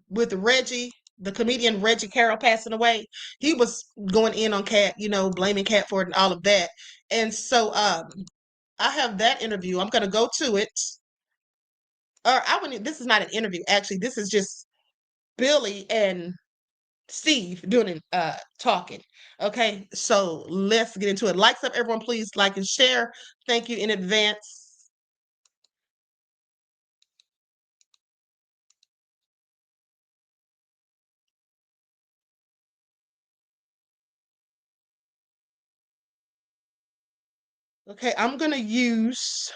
with Reggie, the comedian Reggie Carroll passing away. He was going in on Katt, you know, blaming Katt for it and all of that. And so I have that interview. I'm gonna go to it. Or I wouldn't, this is not an interview, actually. This is just Billy and Steve doing talking. Okay, so let's get into it. Likes up, everyone, please like and share. Thank you in advance. Okay, I'm gonna use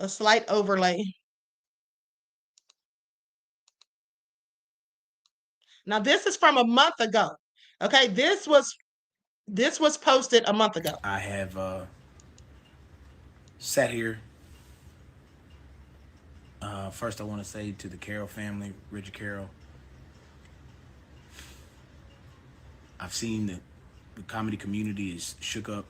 a slight overlay. Now this is from a month ago. Okay, this was posted a month ago. I have sat here. First, I want to say to the Carroll family, Richard Carroll, I've seen that the comedy community is shook up.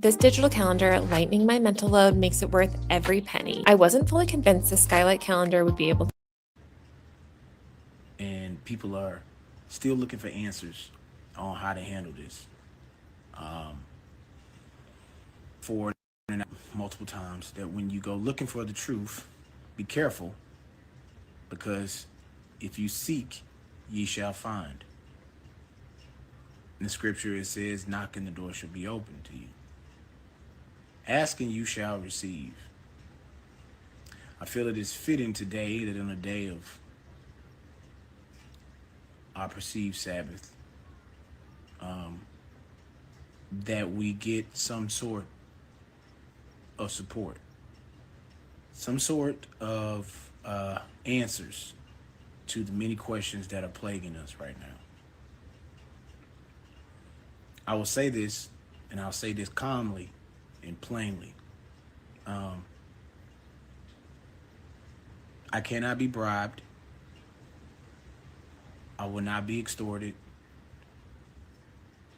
This digital calendar, lightening my mental load, makes it worth every penny. I wasn't fully convinced the Skylight calendar would be able to. And people are still looking for answers on how to handle this. For multiple times that when you go looking for the truth, be careful, because if you seek, ye shall find. In the scripture it says, knock and the door shall be open to you. Ask and you shall receive. I feel it is fitting today that on a day of our perceived Sabbath, that we get some sort of support, some sort of answers to the many questions that are plaguing us right now. I will say this, and I'll say this calmly and plainly. I cannot be bribed. I will not be extorted.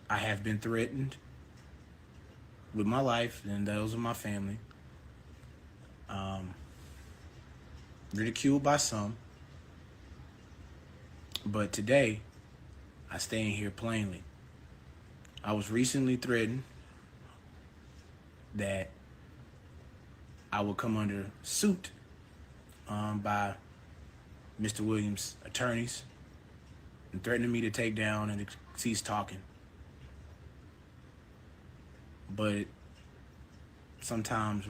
I have been threatened with my life and those of my family. Um, ridiculed by some. But today, I stand here plainly. I was recently threatened that I would come under suit by Mr. Williams' attorneys and threatening me to take down and cease talking. But sometimes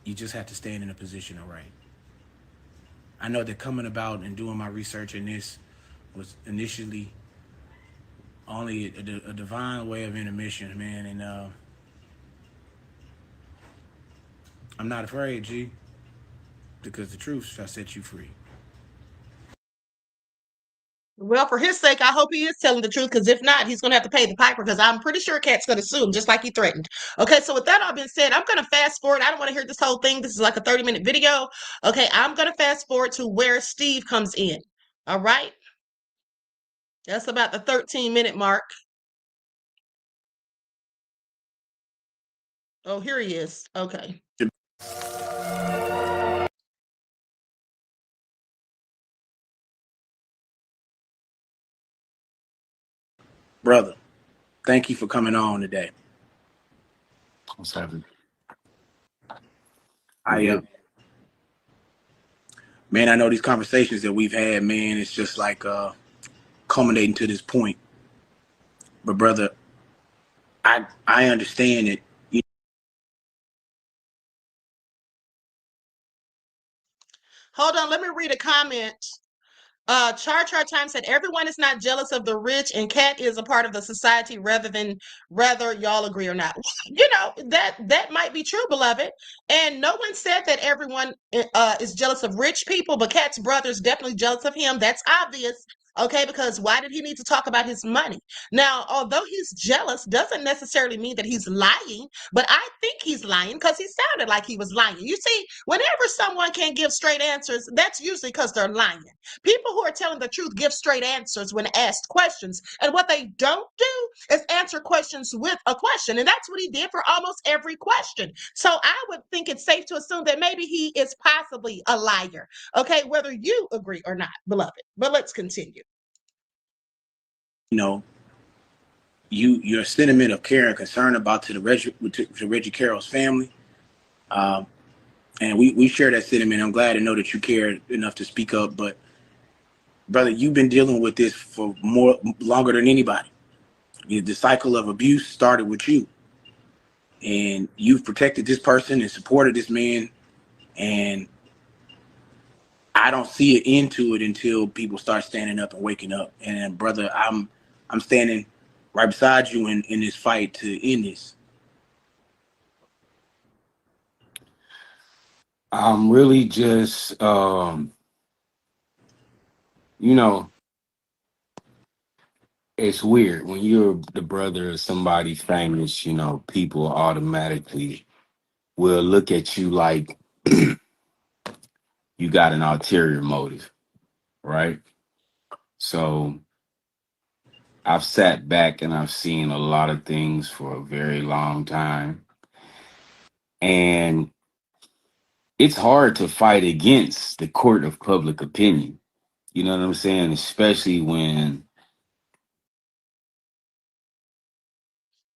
you just have to stand in a position of right. I know that coming about and doing my research in this was initially only a divine way of intermission, man, and I'm not afraid, G, because the truth shall set you free. Well, for his sake, I hope he is telling the truth, because if not, he's going to have to pay the piper, because I'm pretty sure Katt's going to sue him, just like he threatened. Okay, so with that all being said, I'm going to fast forward. I don't want to hear this whole thing. This is like a 30-minute video. Okay, I'm going to fast forward to where Steve comes in. All right? That's about the 13-minute mark. Oh, here he is. Okay. Brother, thank you for coming on today. What's happening? Man, I know these conversations that we've had, man, it's just like culminating to this point. But brother, I understand it. Hold on, let me read a comment. Char Time said everyone is not jealous of the rich, and Katt is a part of the society rather y'all agree or not. You know, that might be true, beloved. And no one said that everyone is jealous of rich people, but Katt's brother is definitely jealous of him. That's obvious. Okay, because why did he need to talk about his money? Now, although he's jealous, doesn't necessarily mean that he's lying, but I think he's lying because he sounded like he was lying. You see, whenever someone can't give straight answers, that's usually because they're lying. People who are telling the truth give straight answers when asked questions. And what they don't do is answer questions with a question. And that's what he did for almost every question. So I would think it's safe to assume that maybe he is possibly a liar. Okay, whether you agree or not, beloved. But let's continue. You know, your sentiment of care and concern about to Reggie Carroll's family. And we share that sentiment. I'm glad to know that you care enough to speak up. But brother, you've been dealing with this for longer than anybody. The cycle of abuse started with you, and you've protected this person and supported this man. And I don't see an end to it until people start standing up and waking up. And brother, I'm standing right beside you in this fight to end this. I'm really just, you know, it's weird when you're the brother of somebody famous, you know, people automatically will look at you like you got an ulterior motive, right? So I've sat back and I've seen a lot of things for a very long time. And it's hard to fight against the court of public opinion. You know what I'm saying? Especially when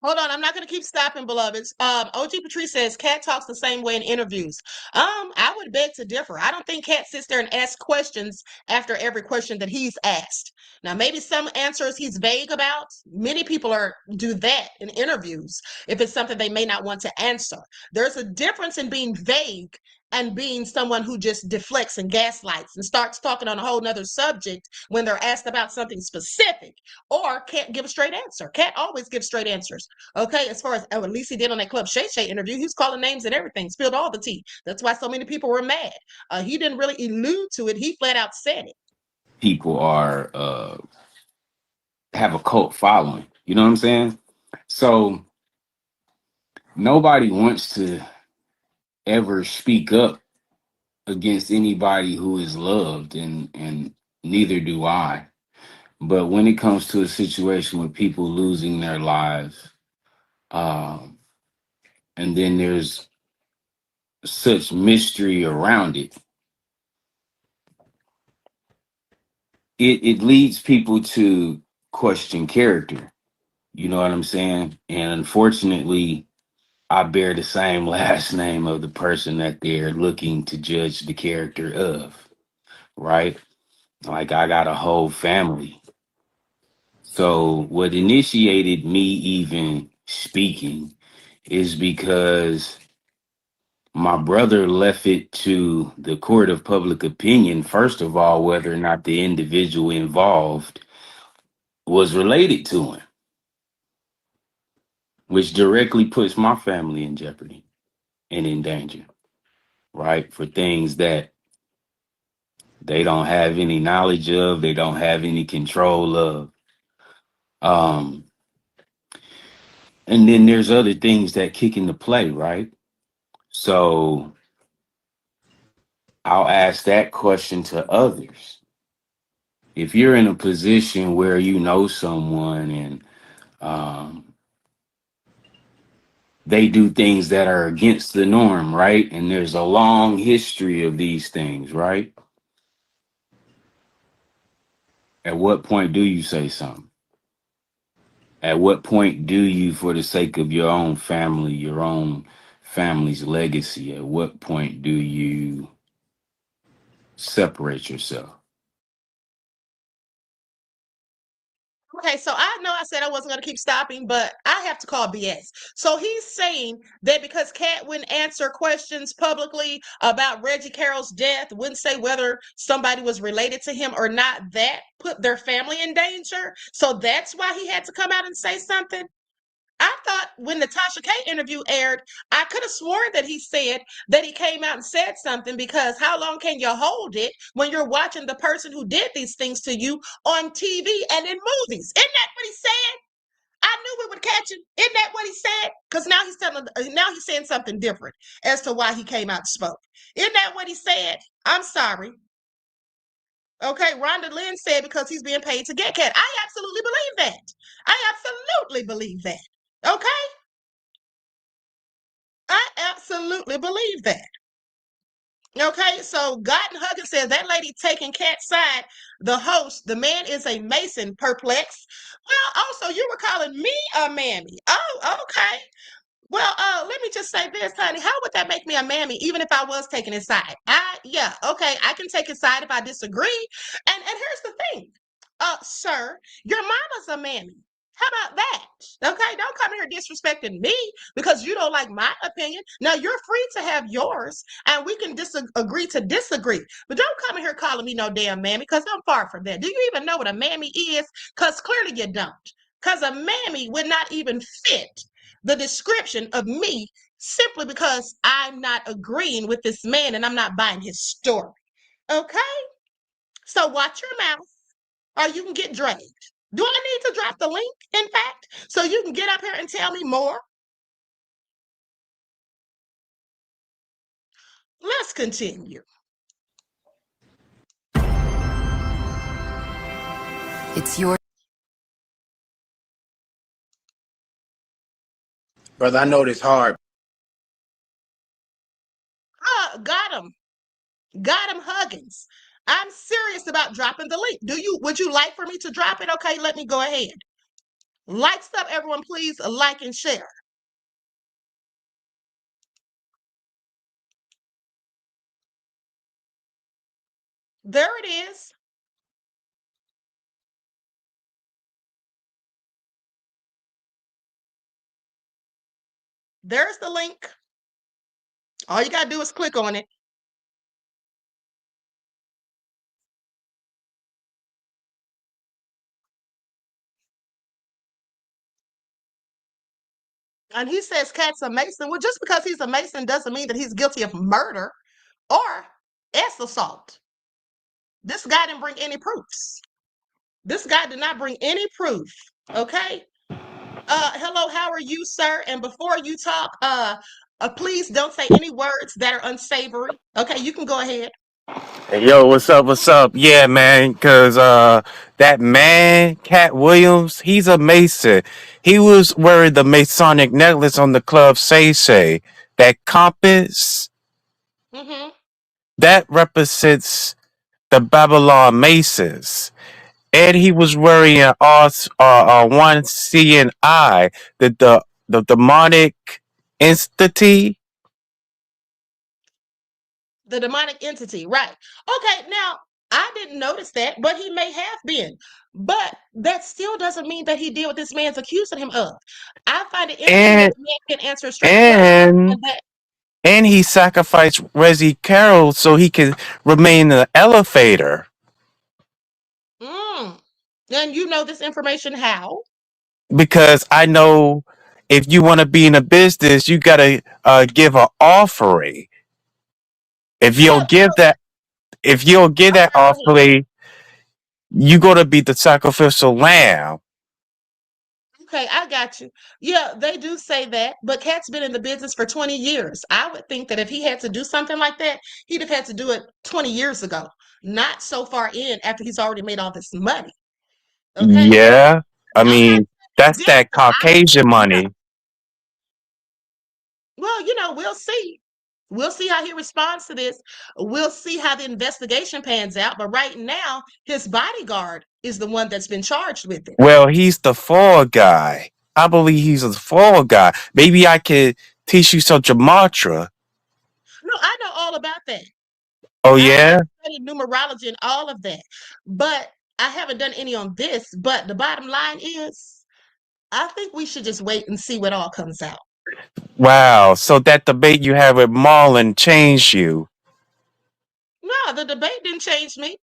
Hold on, I'm not going to keep stopping, beloveds. OG Patrice says Katt talks the same way in interviews. I would beg to differ. I don't think Katt sits there and asks questions after every question that he's asked. Now, maybe some answers he's vague about. Many people do that in interviews if it's something they may not want to answer. There's a difference in being vague and being someone who just deflects and gaslights and starts talking on a whole nother subject when they're asked about something specific, or can't give a straight answer. Katt always gives straight answers. Okay, as far as at least he did on that Club Shay Shay interview, he was calling names and everything, spilled all the tea. That's why so many people were mad. He didn't really allude to it. He flat out said it. people are have a cult following, you know what I'm saying? So nobody wants to ever speak up against anybody who is loved, and neither do I. But when it comes to a situation with people losing their lives, um, and then there's such mystery around it, it leads people to question character. You know what I'm saying? And unfortunately, I bear the same last name of the person that they're looking to judge the character of, right? Like I got a whole family. So what initiated me even speaking is because my brother left it to the court of public opinion, first of all, whether or not the individual involved was related to him, which directly puts my family in jeopardy and in danger, right? For things that they don't have any knowledge of, they don't have any control of. Um, and then there's other things that kick into play, right? So I'll ask that question to others. If you're in a position where you know someone and they do things that are against the norm, right? And there's a long history of these things, right? At what point do you say something? At what point do you, for the sake of your own family, your own family's legacy, at what point do you separate yourself? Okay, so I know I said I wasn't going to keep stopping, but I have to call BS. So he's saying that because Katt wouldn't answer questions publicly about Reggie Carroll's death, wouldn't say whether somebody was related to him or not, that put their family in danger. So that's why he had to come out and say something. I thought when the Tasha K interview aired, I could have sworn that he said that he came out and said something, because how long can you hold it when you're watching the person who did these things to you on TV and in movies? Isn't that what he said? I knew we would catch him. Isn't that what he said? Because now he's saying something different as to why he came out and spoke. Isn't that what he said? I'm sorry. Okay, Rhonda Lynn said because he's being paid to get Katt. I absolutely believe that. I absolutely believe that. Okay? I absolutely believe that. Okay, so Gotten Huggins says that lady taking Katt's side, the host, the man is a Mason, perplexed. Well, also, you were calling me a mammy. Oh, okay. Well, let me just say this, honey. How would that make me a mammy, even if I was taking his side? Yeah, okay, I can take his side if I disagree. And here's the thing, sir, your mama's a mammy. How about that? Okay, don't come here disrespecting me because you don't like my opinion. Now you're free to have yours, and we can disagree to disagree. But don't come in here calling me no damn mammy, because I'm far from that. Do you even know what a mammy is? Because clearly you don't. Because a mammy would not even fit the description of me, simply because I'm not agreeing with this man and I'm not buying his story. Okay? So watch your mouth or you can get dragged. Do I need to drop the link, in fact, so you can get up here and tell me more? Let's continue. It's your Brother, I know this hard. Got him. Got him, Huggins. I'm serious about dropping the link. Would you like for me to drop it? Okay, let me go ahead. Like stuff, everyone, please like and share. There it is. There's the link. All you got to do is click on it. And he says Katt's a Mason. Well, just because he's a Mason doesn't mean that he's guilty of murder or assault. This guy didn't bring any proofs. This guy did not bring any proof. Okay. Hello, how are you, sir? And before you talk, Please don't say any words that are unsavory. Okay, you can go ahead. Hey, yo, what's up? What's up? Yeah, man, cause that man, Cat Williams, he's a Mason. He was wearing the Masonic necklace on the club Say Say. That compass, Hmm. that represents the Babylon Masons. And he was wearing an one seeing eye, the demonic entity. The demonic entity, right? Okay, now I didn't notice that, but he may have been. But that still doesn't mean that he did what this man's accusing him of. I find it interesting that And the man can answer a straight question and and that. and he sacrificed Reggie Carroll so he could remain in the elevator. Mm, and you know this information how? Because I know if you want to be in a business, you gotta give an offering. If you Yeah, don't give that, if you don't give that okay, go ahead. offering, you gonna be the sacrificial lamb. Okay, I got you. Yeah, they do say that, but Cat's been in the business for 20 years. I would think that if he had to do something like that, he'd have had to do it 20 years ago, not so far in after he's already made all this money. Okay? Yeah, I I'm not mean saying that's he did, that but I don't Caucasian think so. money. Well, we'll see. We'll see how he responds to this. We'll see how the investigation pans out. But right now, his bodyguard is the one that's been charged with it. Well, he's the fall guy. I believe he's a fall guy. Maybe I could teach you some gematria. No, I know all about that. Oh I yeah. studied numerology and all of that, but I haven't done any on this. But the bottom line is, I think we should just wait and see what all comes out. Wow. So that debate you had with Marlon changed you. No, the debate didn't change me.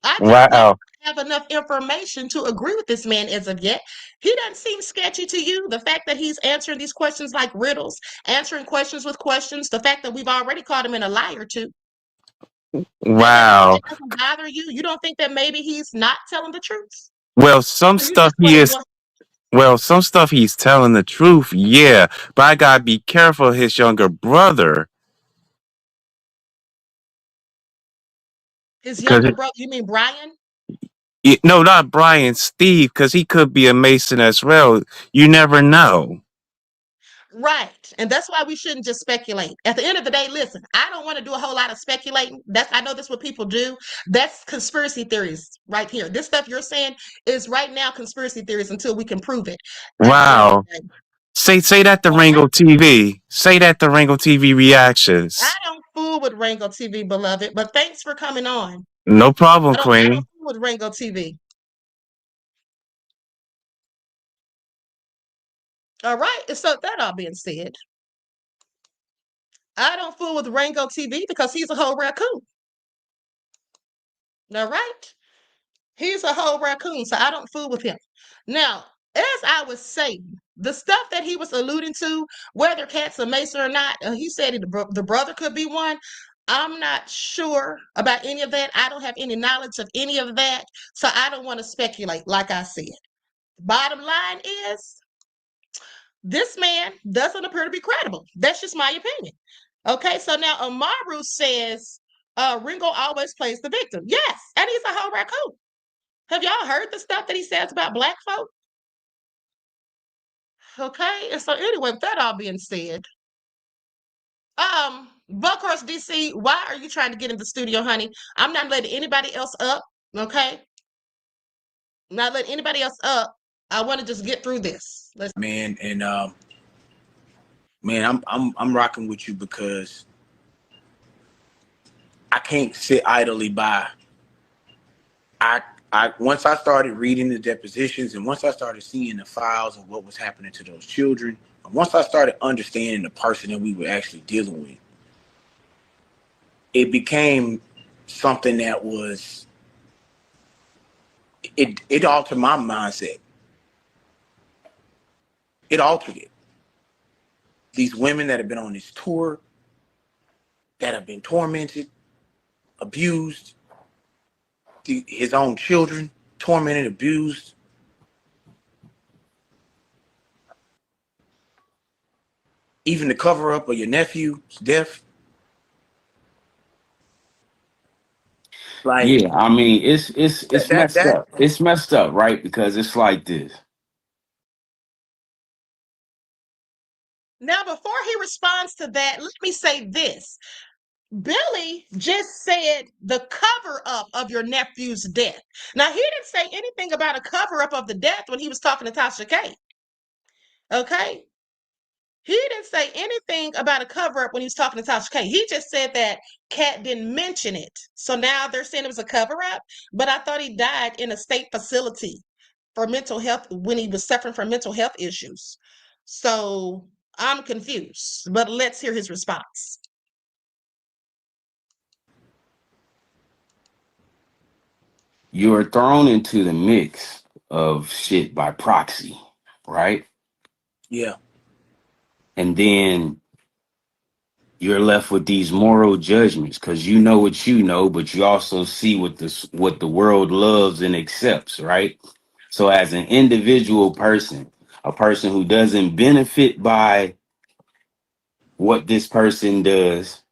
I just don't Wow. have enough information to agree with this man as of yet. He doesn't seem sketchy to you. The fact that he's answering these questions like riddles, answering questions with questions, the fact that we've already called him in a lie or two, Wow. that doesn't bother you. You don't think that maybe he's not telling the truth? Well, some Or you stuff just he want to is. go, Well, some stuff he's telling the truth. Yeah, but I gotta be careful. Of his younger brother, his because younger brother, you mean Brian? no, not Brian, Steve, because he could be a Mason as well. You never know. Right. And that's why we shouldn't just speculate. At the end of the day, listen, I don't want to do a whole lot of speculating. I know that's what people do. That's conspiracy theories right here. This stuff you're saying is right now conspiracy theories until we can prove it at the end of Wow. the day. Say that to All right. Ringo TV. Say that to Ringo TV I reactions. don't fool with Rango TV, beloved, but thanks for coming on. No problem, I don't Queen. fool with Rango TV. All right. And so that all being said, I don't fool with Rango TV because he's a whole raccoon. All right. He's a whole raccoon, so I don't fool with him. Now, as I was saying, the stuff that he was alluding to, whether Cat's a Mason or not, he said the brother could be one. I'm not sure about any of that. I don't have any knowledge of any of that, so I don't want to speculate, like I said. Bottom line is, this man doesn't appear to be credible. That's just my opinion. Okay, so now Amaru says Ringo always plays the victim. Yes, and he's a whole raccoon. Have y'all heard the stuff that he says about black folk? Okay, and so anyway, with that all being said, Buckhorse DC, why are you trying to get in the studio, honey? I'm not letting anybody else up. Okay, not letting anybody else up. I want to just get through this. Let's. Man, and man, I'm rocking with you because I can't sit idly by. I once I started reading the depositions and once I started seeing the files of what was happening to those children, and once I started understanding the person that we were actually dealing with, it became something that was it altered my mindset. It altered it. These women that have been on this tour, that have been tormented, abused, his own children, tormented, abused. even the cover up of your nephew's death. Like Yeah, I mean, it's messed that up. It's messed up, right? Because it's like this. Now, before he responds to that, let me say this. Billy just said the cover up of your nephew's death. Now, he didn't say anything about a cover up of the death when he was talking to Tasha K. Okay? He didn't say anything about a cover up when he was talking to Tasha K. He just said that Katt didn't mention it. So now they're saying it was a cover up, but I thought he died in a state facility for mental health when he was suffering from mental health issues. So I'm confused, but let's hear his response. You are thrown into the mix of shit by proxy, right? yeah. And then you're left with these moral judgments because you know what you know, but you also see what the world loves and accepts, right? So as an individual person, a person who doesn't benefit by what this person does,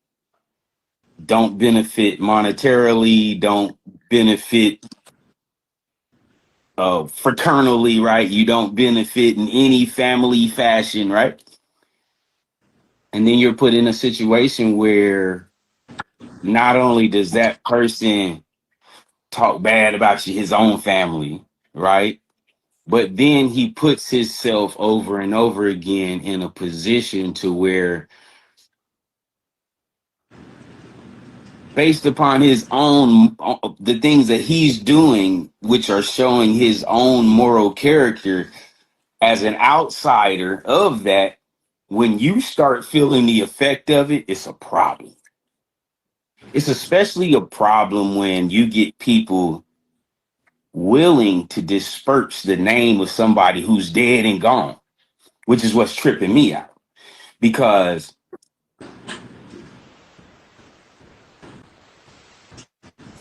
don't benefit monetarily, don't benefit fraternally, right? You don't benefit in any family fashion, right? And then you're put in a situation where not only does that person talk bad about his own family, right? But then he puts himself over and over again in a position to where, based upon his own, the things that he's doing, which are showing his own moral character, as an outsider of that, when you start feeling the effect of it, it's a problem. It's especially a problem when you get people willing to disperse the name of somebody who's dead and gone, which is what's tripping me out. Because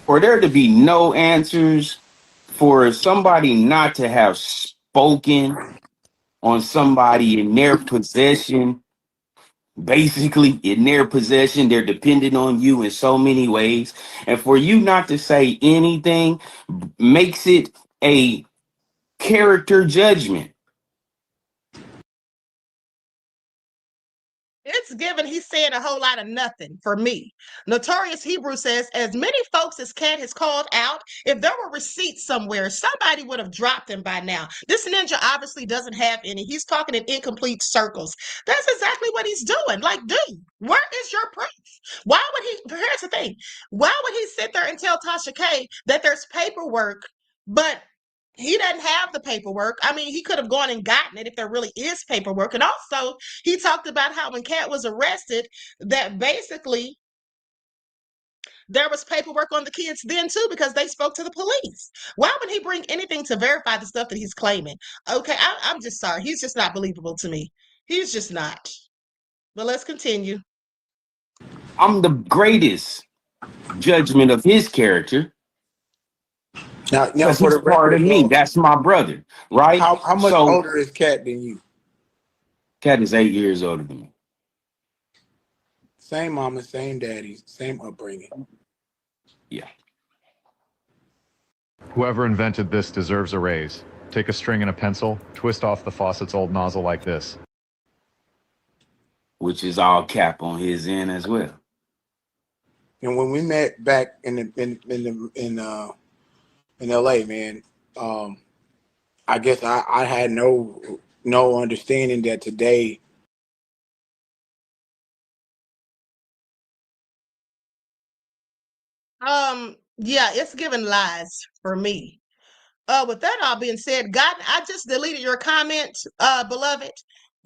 for there to be no answers, for somebody not to have spoken on somebody in their possession, basically in their possession, they're dependent on you in so many ways, and for you not to say anything makes it a character judgment. It's given he's saying a whole lot of nothing for me. Notorious Hebrew says, as many folks as Katt has called out, if there were receipts somewhere, somebody would have dropped them by now. This ninja obviously doesn't have any. He's talking in incomplete circles. That's exactly what he's doing. Like, dude, where is your proof? Why would he? Here's the thing. Why would he sit there and tell Tasha K that there's paperwork, but he doesn't have the paperwork? I mean, he could have gone and gotten it if there really is paperwork. And also, he talked about how when Katt was arrested, that basically there was paperwork on the kids then too, because they spoke to the police. Why would he bring anything to verify the stuff that he's claiming? Okay, I'm just sorry. He's just not believable to me. He's just not. But let's continue. I'm the greatest judgment of his character Now because for he's the part of record, me. That's my brother, right? how much So older is Katt than you? Katt is 8 years older than me. Same mama, same daddy, same upbringing. Yeah. Whoever invented this deserves a raise. Take a string and a pencil, twist off the faucet's old nozzle like this. Which is all Cap on his end as well. And when we met back in LA, man, I guess I had no understanding that today. Yeah, it's given lies for me. With that all being said, God, I just deleted your comment, beloved.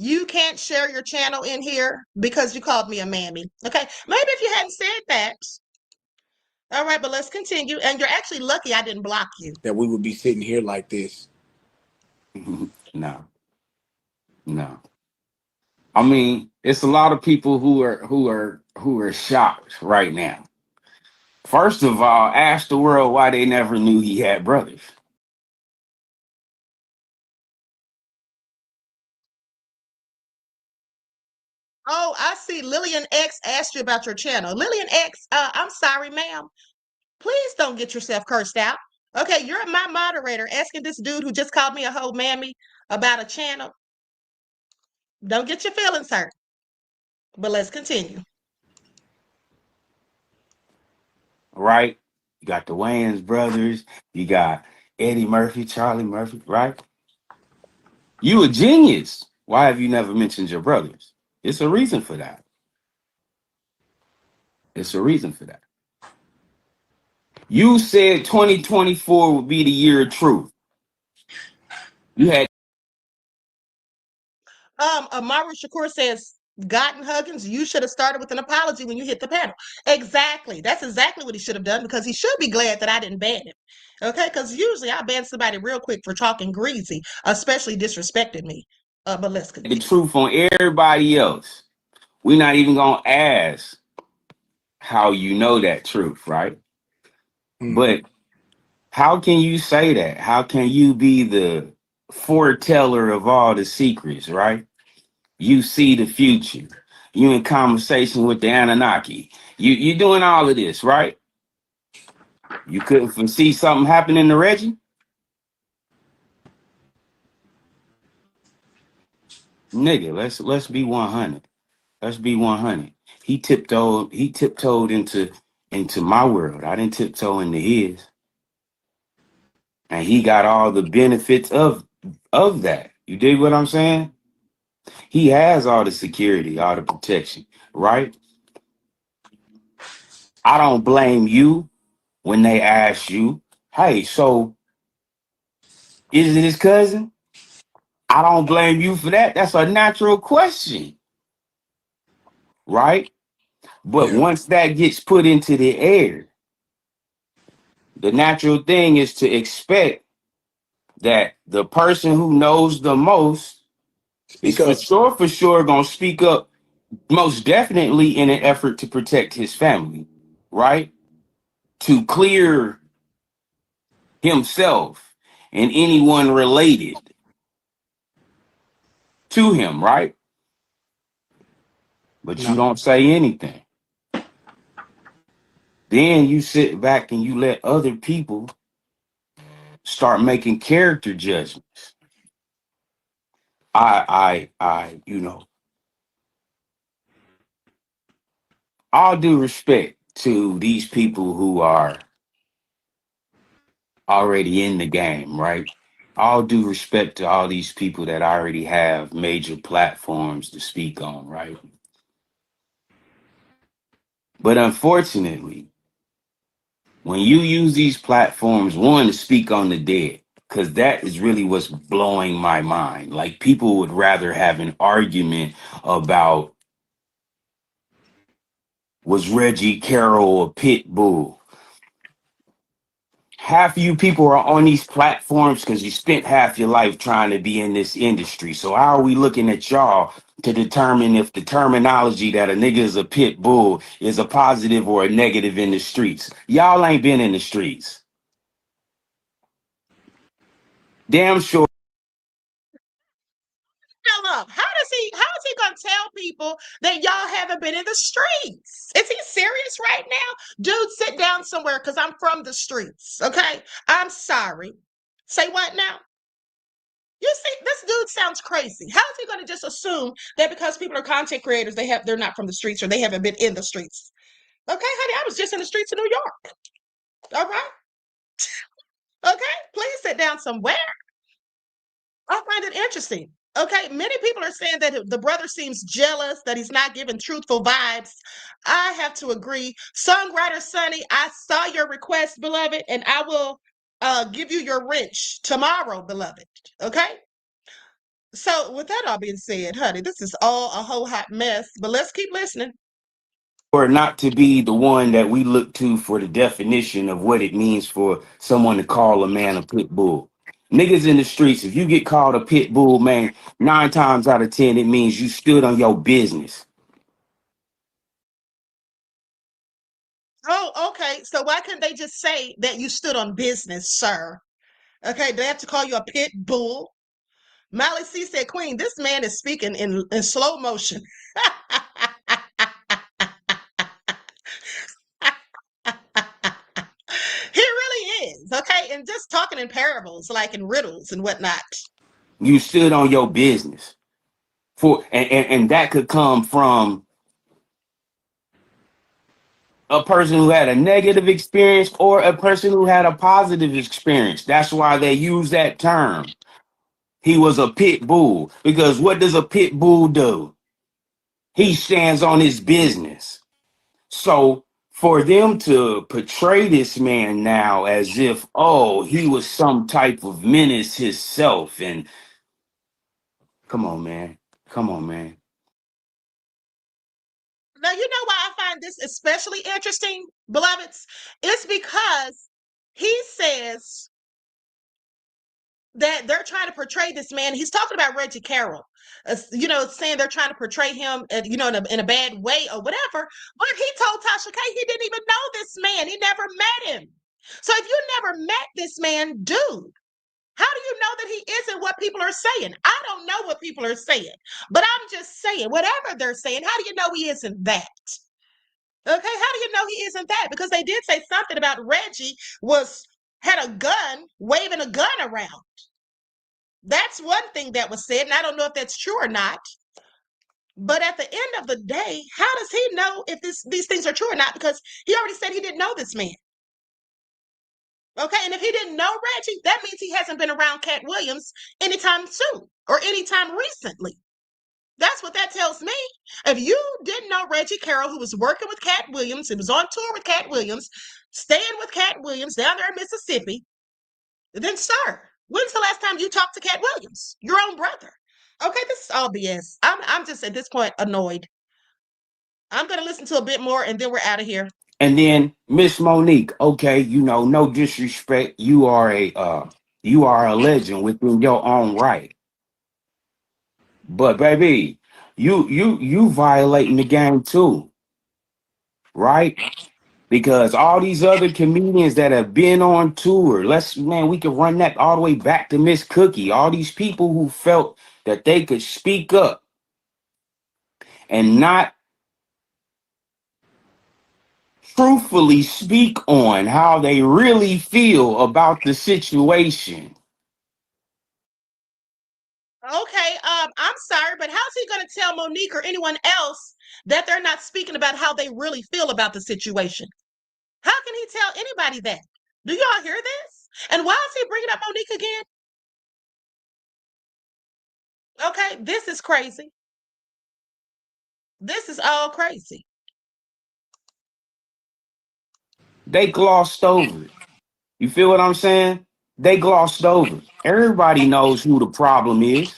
You can't share your channel in here because you called me a mammy. Okay, maybe if you hadn't said that. All right, but let's continue. And you're actually lucky I didn't block you. That we would be sitting here like this. No. I mean, it's a lot of people who are shocked right now. First of all, ask the world why they never knew he had brothers. Oh, I see. Lillian X asked you about your channel. Lillian X, I'm sorry, ma'am. Please don't get yourself cursed out. Okay, you're my moderator asking this dude who just called me a hoe mammy about a channel. Don't get your feelings hurt. But let's continue. Right? You got the Wayans brothers. You got Eddie Murphy, Charlie Murphy, right? You a genius. Why have you never mentioned your brothers? It's a reason for that. It's a reason for that. You said 2024 would be the year of truth. You had Amara Shakur says, Gotten Huggins, you should have started with an apology when you hit the panel. Exactly. That's exactly what he should have done because he should be glad that I didn't ban him. Okay, because usually I ban somebody real quick for talking greasy, especially disrespecting me. But let's the continue. truth on everybody else. We're not even gonna ask how you know that truth, right? But how can you say that? How can you be the foreteller of all the secrets, right? You see the future. You in conversation with the Anunnaki. You doing all of this, right? You couldn't foresee something happening to Reggie? Nigga, let's be 100. Let's be 100. He tiptoed into my world. I didn't tiptoe into his. And he got all the benefits of that. You dig what I'm saying? He has all the security, all the protection, right? I don't blame you when they ask you, hey, so is it his cousin? I don't blame you for that. That's a natural question, right? But once that gets put into the air, the natural thing is to expect that the person who knows the most is for sure gonna speak up, most definitely in an effort to protect his family, right? To clear himself and anyone related to him, right? But you don't say anything. Then you sit back and you let other people start making character judgments. All due respect to these people who are already in the game, right? All due respect to all these people that already have major platforms to speak on, right? But unfortunately, when you use these platforms, one, to speak on the dead, because that is really what's blowing my mind. Like, people would rather have an argument about, was Reggie Carroll a pit bull? Half of you people are on these platforms because you spent half your life trying to be in this industry. So how are we looking at y'all to determine if the terminology that a nigga is a pit bull is a positive or a negative in the streets? Y'all ain't been in the streets. Damn sure. Tell up. How is he gonna tell people that y'all haven't been in the streets? Is he serious right now? Dude, sit down somewhere because I'm from the streets. Okay. I'm sorry. Say what now? You see, this dude sounds crazy. How is he going to just assume that because people are content creators, they're not from the streets or they haven't been in the streets? Okay, honey, I was just in the streets of New York. All right. Okay, please sit down somewhere. I find it interesting. Okay, many people are saying that the brother seems jealous, that he's not giving truthful vibes. I have to agree. Songwriter Sonny, I saw your request, beloved, and I will give you your wrench tomorrow, beloved. Okay? So, with that all being said, honey, this is all a whole hot mess, but let's keep listening. Or not to be the one that we look to for the definition of what it means for someone to call a man a pit bull. Niggas in the streets, if you get called a pit bull, man, 9 times out of 10, it means you stood on your business. Oh, okay. So why couldn't they just say that you stood on business, sir? Okay, they have to call you a pit bull. Molly C said, Queen, this man is speaking in slow motion. He really is, okay? And just talking in parables, like in riddles and whatnot. You stood on your business. And that could come from a person who had a negative experience or a person who had a positive experience. That's why they use that term. He was a pit bull. Because what does a pit bull do? He stands on his business. So for them to portray this man now as if, oh, he was some type of menace himself, and come on, man. Come on, man. Now, you know why I find this especially interesting, beloveds? It's because he says that they're trying to portray this man. He's talking about Reggie Carroll, saying they're trying to portray him, in a bad way or whatever. But he told Tasha K he didn't even know this man. He never met him. So if you never met this man, dude, how do you know that he isn't what people are saying? I don't know what people are saying, but I'm just saying, whatever they're saying, how do you know he isn't that? Okay, how do you know he isn't that? Because they did say something about Reggie had a gun, waving a gun around. That's one thing that was said, and I don't know if that's true or not. But at the end of the day, how does he know if these things are true or not? Because he already said he didn't know this man. Okay, and if he didn't know Reggie, that means he hasn't been around Katt Williams anytime soon or anytime recently. That's what that tells me. If you didn't know Reggie Carroll, who was working with Katt Williams, he was on tour with Katt Williams, staying with Katt Williams down there in Mississippi, then sir, when's the last time you talked to Katt Williams, your own brother? Okay, this is all BS. I'm just at this point annoyed. I'm gonna listen to a bit more and then we're out of here. And then Miss Monique, okay, no disrespect. You are a legend within your own right. But baby, you violating the game too, right? Because all these other comedians that have been on tour, we can run that all the way back to Miss Cookie. All these people who felt that they could speak up and not truthfully speak on how they really feel about the situation. Okay, I'm sorry, but how's he gonna tell Monique or anyone else that they're not speaking about how they really feel about the situation? How can he tell anybody that? Do y'all hear this? And why is he bringing up Monique again? Okay, this is crazy. This is all crazy. They glossed over it. You feel what I'm saying? They glossed over it. Everybody knows who the problem is.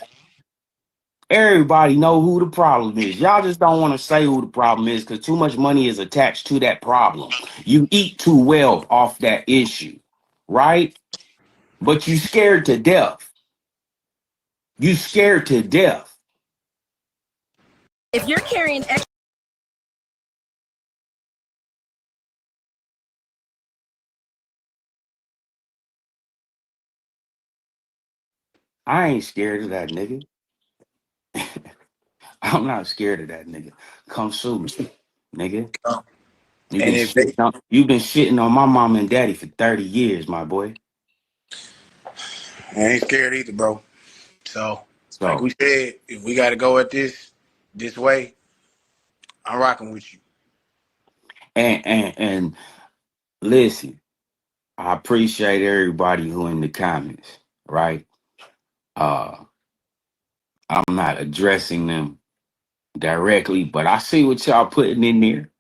Everybody know who the problem is. Y'all just don't want to say who the problem is because too much money is attached to that problem. You eat too well off that issue, right? But you scared to death. You scared to death. If you're carrying I ain't scared of that nigga. I'm not scared of that nigga. Come sue me, nigga. You've been shitting on my mom and daddy for 30 years, my boy. I ain't scared either, bro. So like we said, if we got to go at this way, I'm rocking with you. And listen, I appreciate everybody who in the comments, right? I'm not addressing them directly, but I see what y'all putting in there.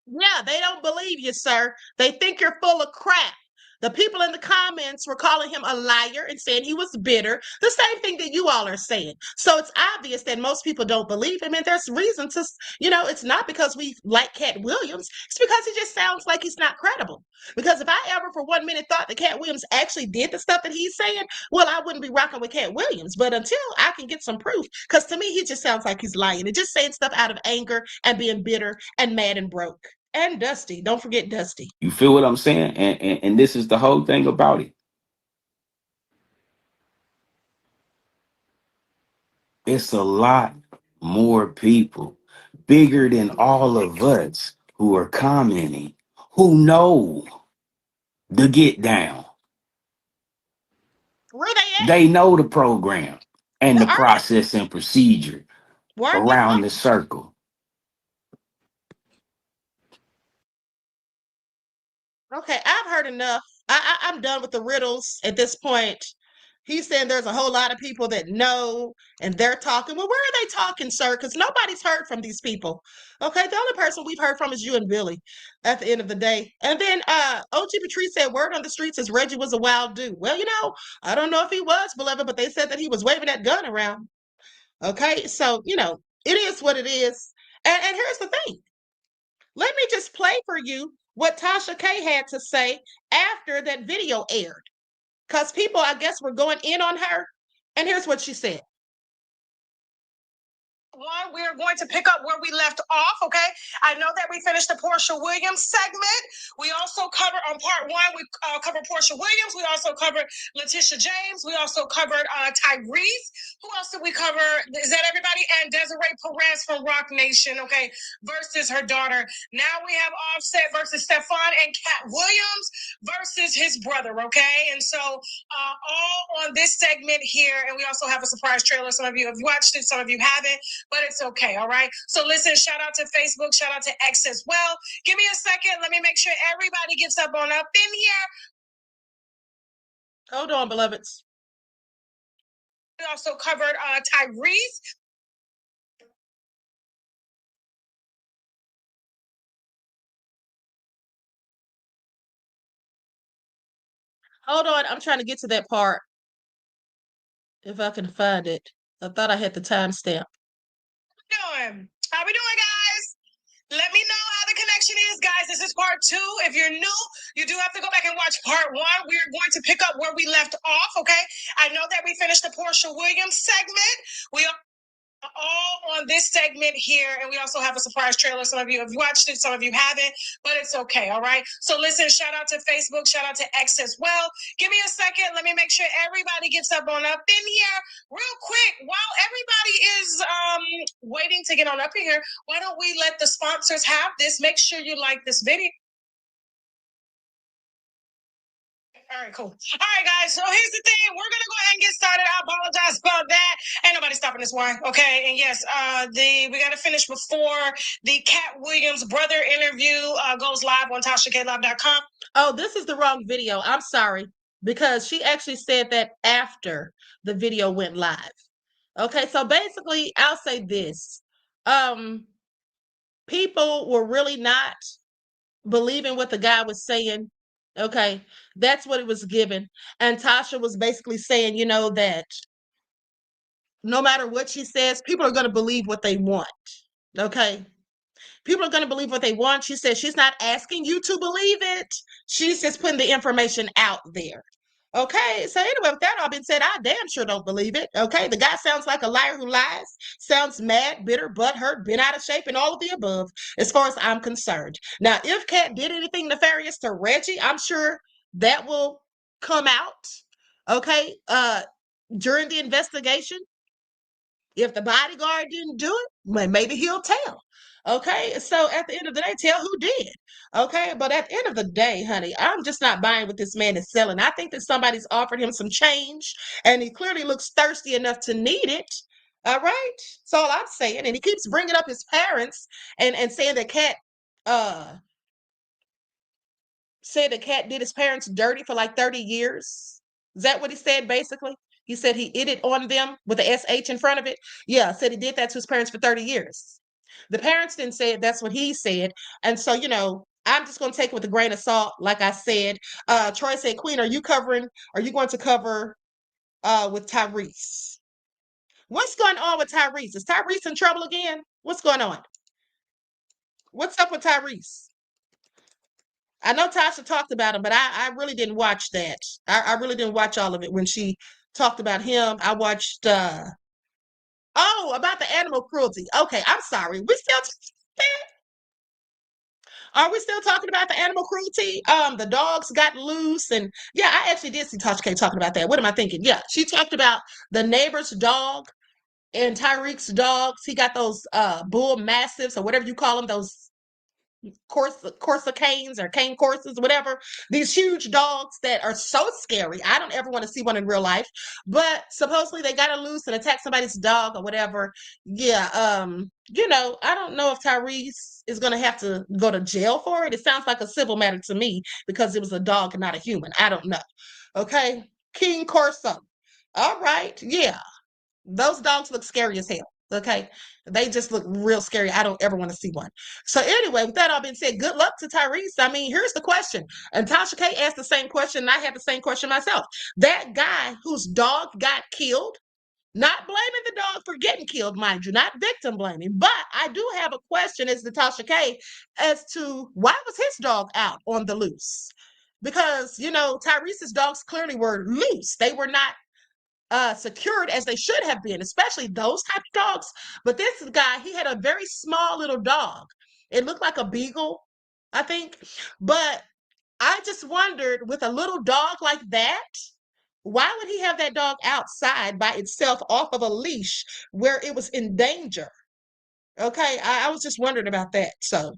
Yeah, they don't believe you, sir. They think you're full of crap. The people in the comments were calling him a liar and saying he was bitter. The same thing that you all are saying. So it's obvious that most people don't believe him. And there's reason to, it's not because we like Katt Williams. It's because he just sounds like he's not credible. Because if I ever for 1 minute thought that Katt Williams actually did the stuff that he's saying, well, I wouldn't be rocking with Katt Williams. But until I can get some proof, because to me, he just sounds like he's lying and just saying stuff out of anger and being bitter and mad and broke. And Dusty. Don't forget Dusty. You feel what I'm saying? And this is the whole thing about it. It's a lot more people, bigger than all of us, who are commenting, who know the get down. Where they at? They know the program and the Are they? process and procedure Why are you around the circle. okay? I've heard enough. I'm done with the riddles at this point. He's saying there's a whole lot of people that know and they're talking. Well, where are they talking, sir? Because nobody's heard from these people. Okay, the only person we've heard from is you and Billy at the end of the day. And then OG Patrice said word on the streets is Reggie was a wild dude. Well, I don't know if he was, beloved, but they said that he was waving that gun around. Okay, so it is what it is. And here's the thing. Let me just play for you what Tasha K had to say after that video aired. Because people, I guess, were going in on her. And here's what she said. One, we're going to pick up where we left off, okay? I know that we finished the Portia Williams segment. We also covered on part one, we covered Portia Williams. We also covered Letitia James. We also covered Tyrese. Who else did we cover? Is that everybody? And Desiree Perez from Rock Nation, okay, versus her daughter. Now we have Offset versus Stefan and Katt Williams versus his brother, okay? And so all on this segment here, and we also have a surprise trailer. Some of you have watched it, some of you haven't. But it's okay, all right? So listen, shout out to Facebook, shout out to X as well. Give me a second. Let me make sure everybody gets up in here. Hold on, beloveds. We also covered Tyrese. Hold on, I'm trying to get to that part. If I can find it. I thought I had the timestamp. How we doing, guys? Let me know how the connection is, guys. This is part two. If you're new, you do have to go back and watch part one. We're going to pick up where we left off, okay? I know that we finished the Portia Williams segment. We are all on this segment here, and we also have a surprise trailer. Some of you have watched it, some of you haven't, but it's okay, all right? So listen, shout out to Facebook, shout out to X as well. Give me a second. Let me make sure everybody gets up in here real quick. While everybody is waiting to get on up in here, why don't we let the sponsors have this? Make sure you like this video. All right, cool. All right, guys. So here's the thing. We're gonna go ahead and get started. I apologize about that. Ain't nobody stopping this one, okay? And yes, we gotta finish before the Katt Williams brother interview goes live on TashaKLive.com. Oh, this is the wrong video. I'm sorry. Because she actually said that after the video went live. Okay, so basically, I'll say this. People were really not believing what the guy was saying. Okay, that's what it was given. And Tasha was basically saying, that no matter what she says, people are going to believe what they want. Okay, people are going to believe what they want. She said she's not asking you to believe it. She's just putting the information out there. Okay, so anyway, with that all being said, I damn sure don't believe it. Okay, the guy sounds like a liar who lies, sounds mad, bitter, butthurt, bent out of shape, and all of the above, as far as I'm concerned. Now, if Katt did anything nefarious to Reggie, I'm sure that will come out. Okay, during the investigation. If the bodyguard didn't do it, well, maybe he'll tell. Okay, so at the end of the day, tell who did. Okay, but at the end of the day, honey, I'm just not buying what this man is selling. I think that somebody's offered him some change, and he clearly looks thirsty enough to need it. All right, that's all I'm saying. And he keeps bringing up his parents and saying that Katt said that Katt did his parents dirty for like 30 years. Is that what he said, basically? He said he it on them with the SH in front of it. Yeah, said he did that to his parents for 30 years. The parents didn't say it. That's what he said. And so, I'm just going to take it with a grain of salt, like I said. Troy said, Queen, are you going to cover with Tyrese? What's going on with Tyrese? Is Tyrese in trouble again? What's going on? What's up with Tyrese? I know Tasha talked about him, but I really didn't watch that. I really didn't watch all of it when she talked about him. I watched about the animal cruelty. Okay, I'm sorry. Are we still talking about the animal cruelty? The dogs got loose, and yeah, I actually did see Tasha K talking about that. What am I thinking? Yeah, she talked about the neighbor's dog And Tyreek's dogs, he got those bull mastiffs or whatever you call them, those Corsa canes or cane courses, whatever. These huge dogs that are so scary. I don't ever want to see one in real life. But supposedly they got loose and attacked somebody's dog or whatever. Yeah, I don't know if Tyrese is gonna have to go to jail for it. It sounds like a civil matter to me because it was a dog and not a human. I don't know. Okay. King Corso. All right, yeah. Those dogs look scary as hell. Okay. They just look real scary. I don't ever want to see one. So anyway, with that all being said, good luck to Tyrese. I mean, here's the question. And Tasha K asked the same question, and I had the same question myself. That guy whose dog got killed, not blaming the dog for getting killed, mind you, not victim blaming, but I do have a question as to Tasha K as to why was his dog out on the loose? Because, Tyrese's dogs clearly were loose. They were not secured as they should have been, especially those type of dogs. But this guy, he had a very small little dog. It looked like a beagle, I think. But I just wondered, with a little dog like that, why would he have that dog outside by itself off of a leash where it was in danger? Okay, I was just wondering about that. So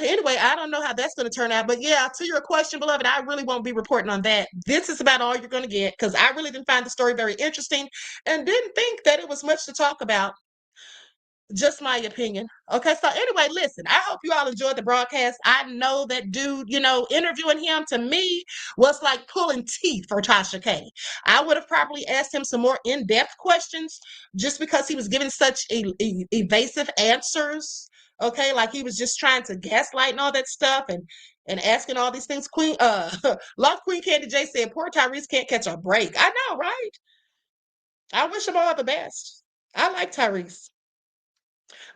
anyway, I don't know how that's going to turn out. But yeah, to your question, beloved, I really won't be reporting on that. This is about all you're going to get because I really didn't find the story very interesting and didn't think that it was much to talk about. Just my opinion. Okay, so anyway, listen, I hope you all enjoyed the broadcast. I know that dude, interviewing him to me was like pulling teeth for Tasha K. I would have probably asked him some more in-depth questions just because he was giving such evasive answers. Okay, like he was just trying to gaslight and all that stuff and asking all these things. Love Queen Candy J said, poor Tyrese can't catch a break. I know, right? I wish him all the best. I like Tyrese.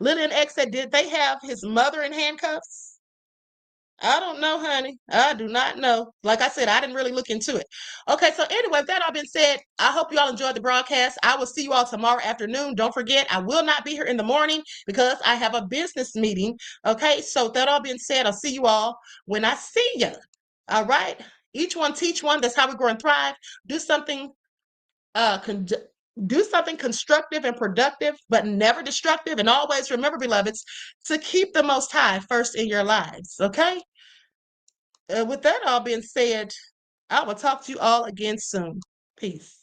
Lillian X said, did they have his mother in handcuffs? I don't know, honey. I do not know. Like I said, I didn't really look into it. Okay, so anyway, with that all been said, I hope you all enjoyed the broadcast. I will see you all tomorrow afternoon. Don't forget, I will not be here in the morning because I have a business meeting. Okay, so with that all being said, I'll see you all when I see you. All right? Each one teach one. That's how we grow and thrive. Do something constructive and productive, but never destructive. And always remember, beloveds, to keep the Most High first in your lives, okay? With that all being said, I will talk to you all again soon. Peace.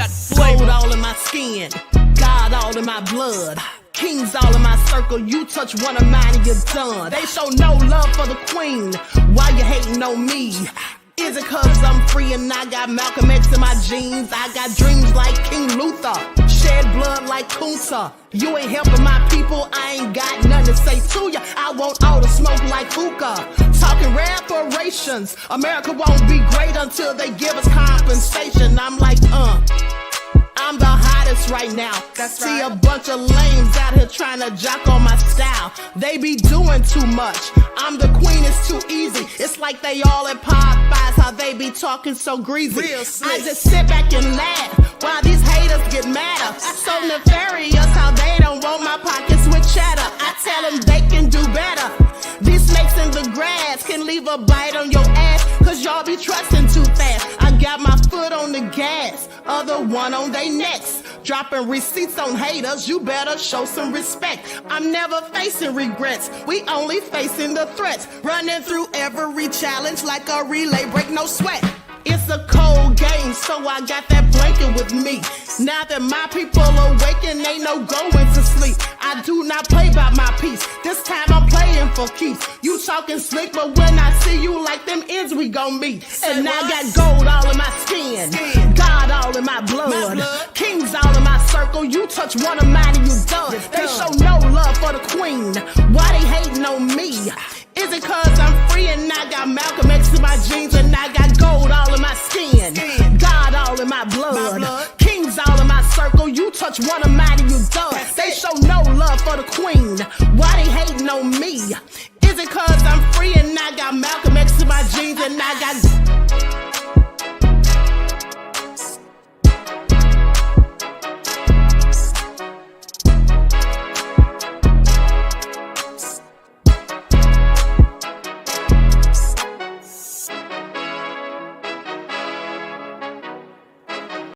Sold all in my skin, God all in my blood, kings all in my circle. You touch one of mine and you're done. They show no love for the queen. Why you hating on me? Is it cause I'm free and I got Malcolm X in my jeans? I got dreams like King Luther, shed blood like Kunsa. You ain't helping my people, I ain't got nothing to say to ya. I want all the smoke like hookah. Talking reparations, America won't be great until they give us compensation. I'm like, I'm the hottest right now. That's See right. a bunch of lames out here trying to jock on my style. They be doing too much. I'm the queen, it's too easy. It's like they all at Popeyes, how they be talking so greasy. Real slick. I just sit back and laugh while these haters get madder. So nefarious how they don't want my pockets with cheddar. I tell them they can do better. These snakes in the grass can leave a bite on your ass, cause y'all be trusting too fast. I got my foot on the gas, other one on they necks. Dropping receipts on haters, you better show some respect. I'm never facing regrets, we only facing the threats. Running through every challenge like a relay, break no sweat. It's a cold game, so I got that blanket with me. Now that my people awaken, ain't no going to sleep. I do not play by my piece, this time I'm playing for keeps. You talking slick, but when I see you like them ends, we gon' meet. And I got gold all in my skin, God all in my blood, kings all in my circle. You touch one of mine and you done. They show no love for the queen. Why they hating on me? Is it cause I'm free and I got Malcolm X in my jeans and I got gold all in my skin, God all in my blood, kings all in my circle. You touch one of mine and you done. They show no love for the queen. Why they hating on me? Is it cause I'm free and I got Malcolm X in my jeans and I got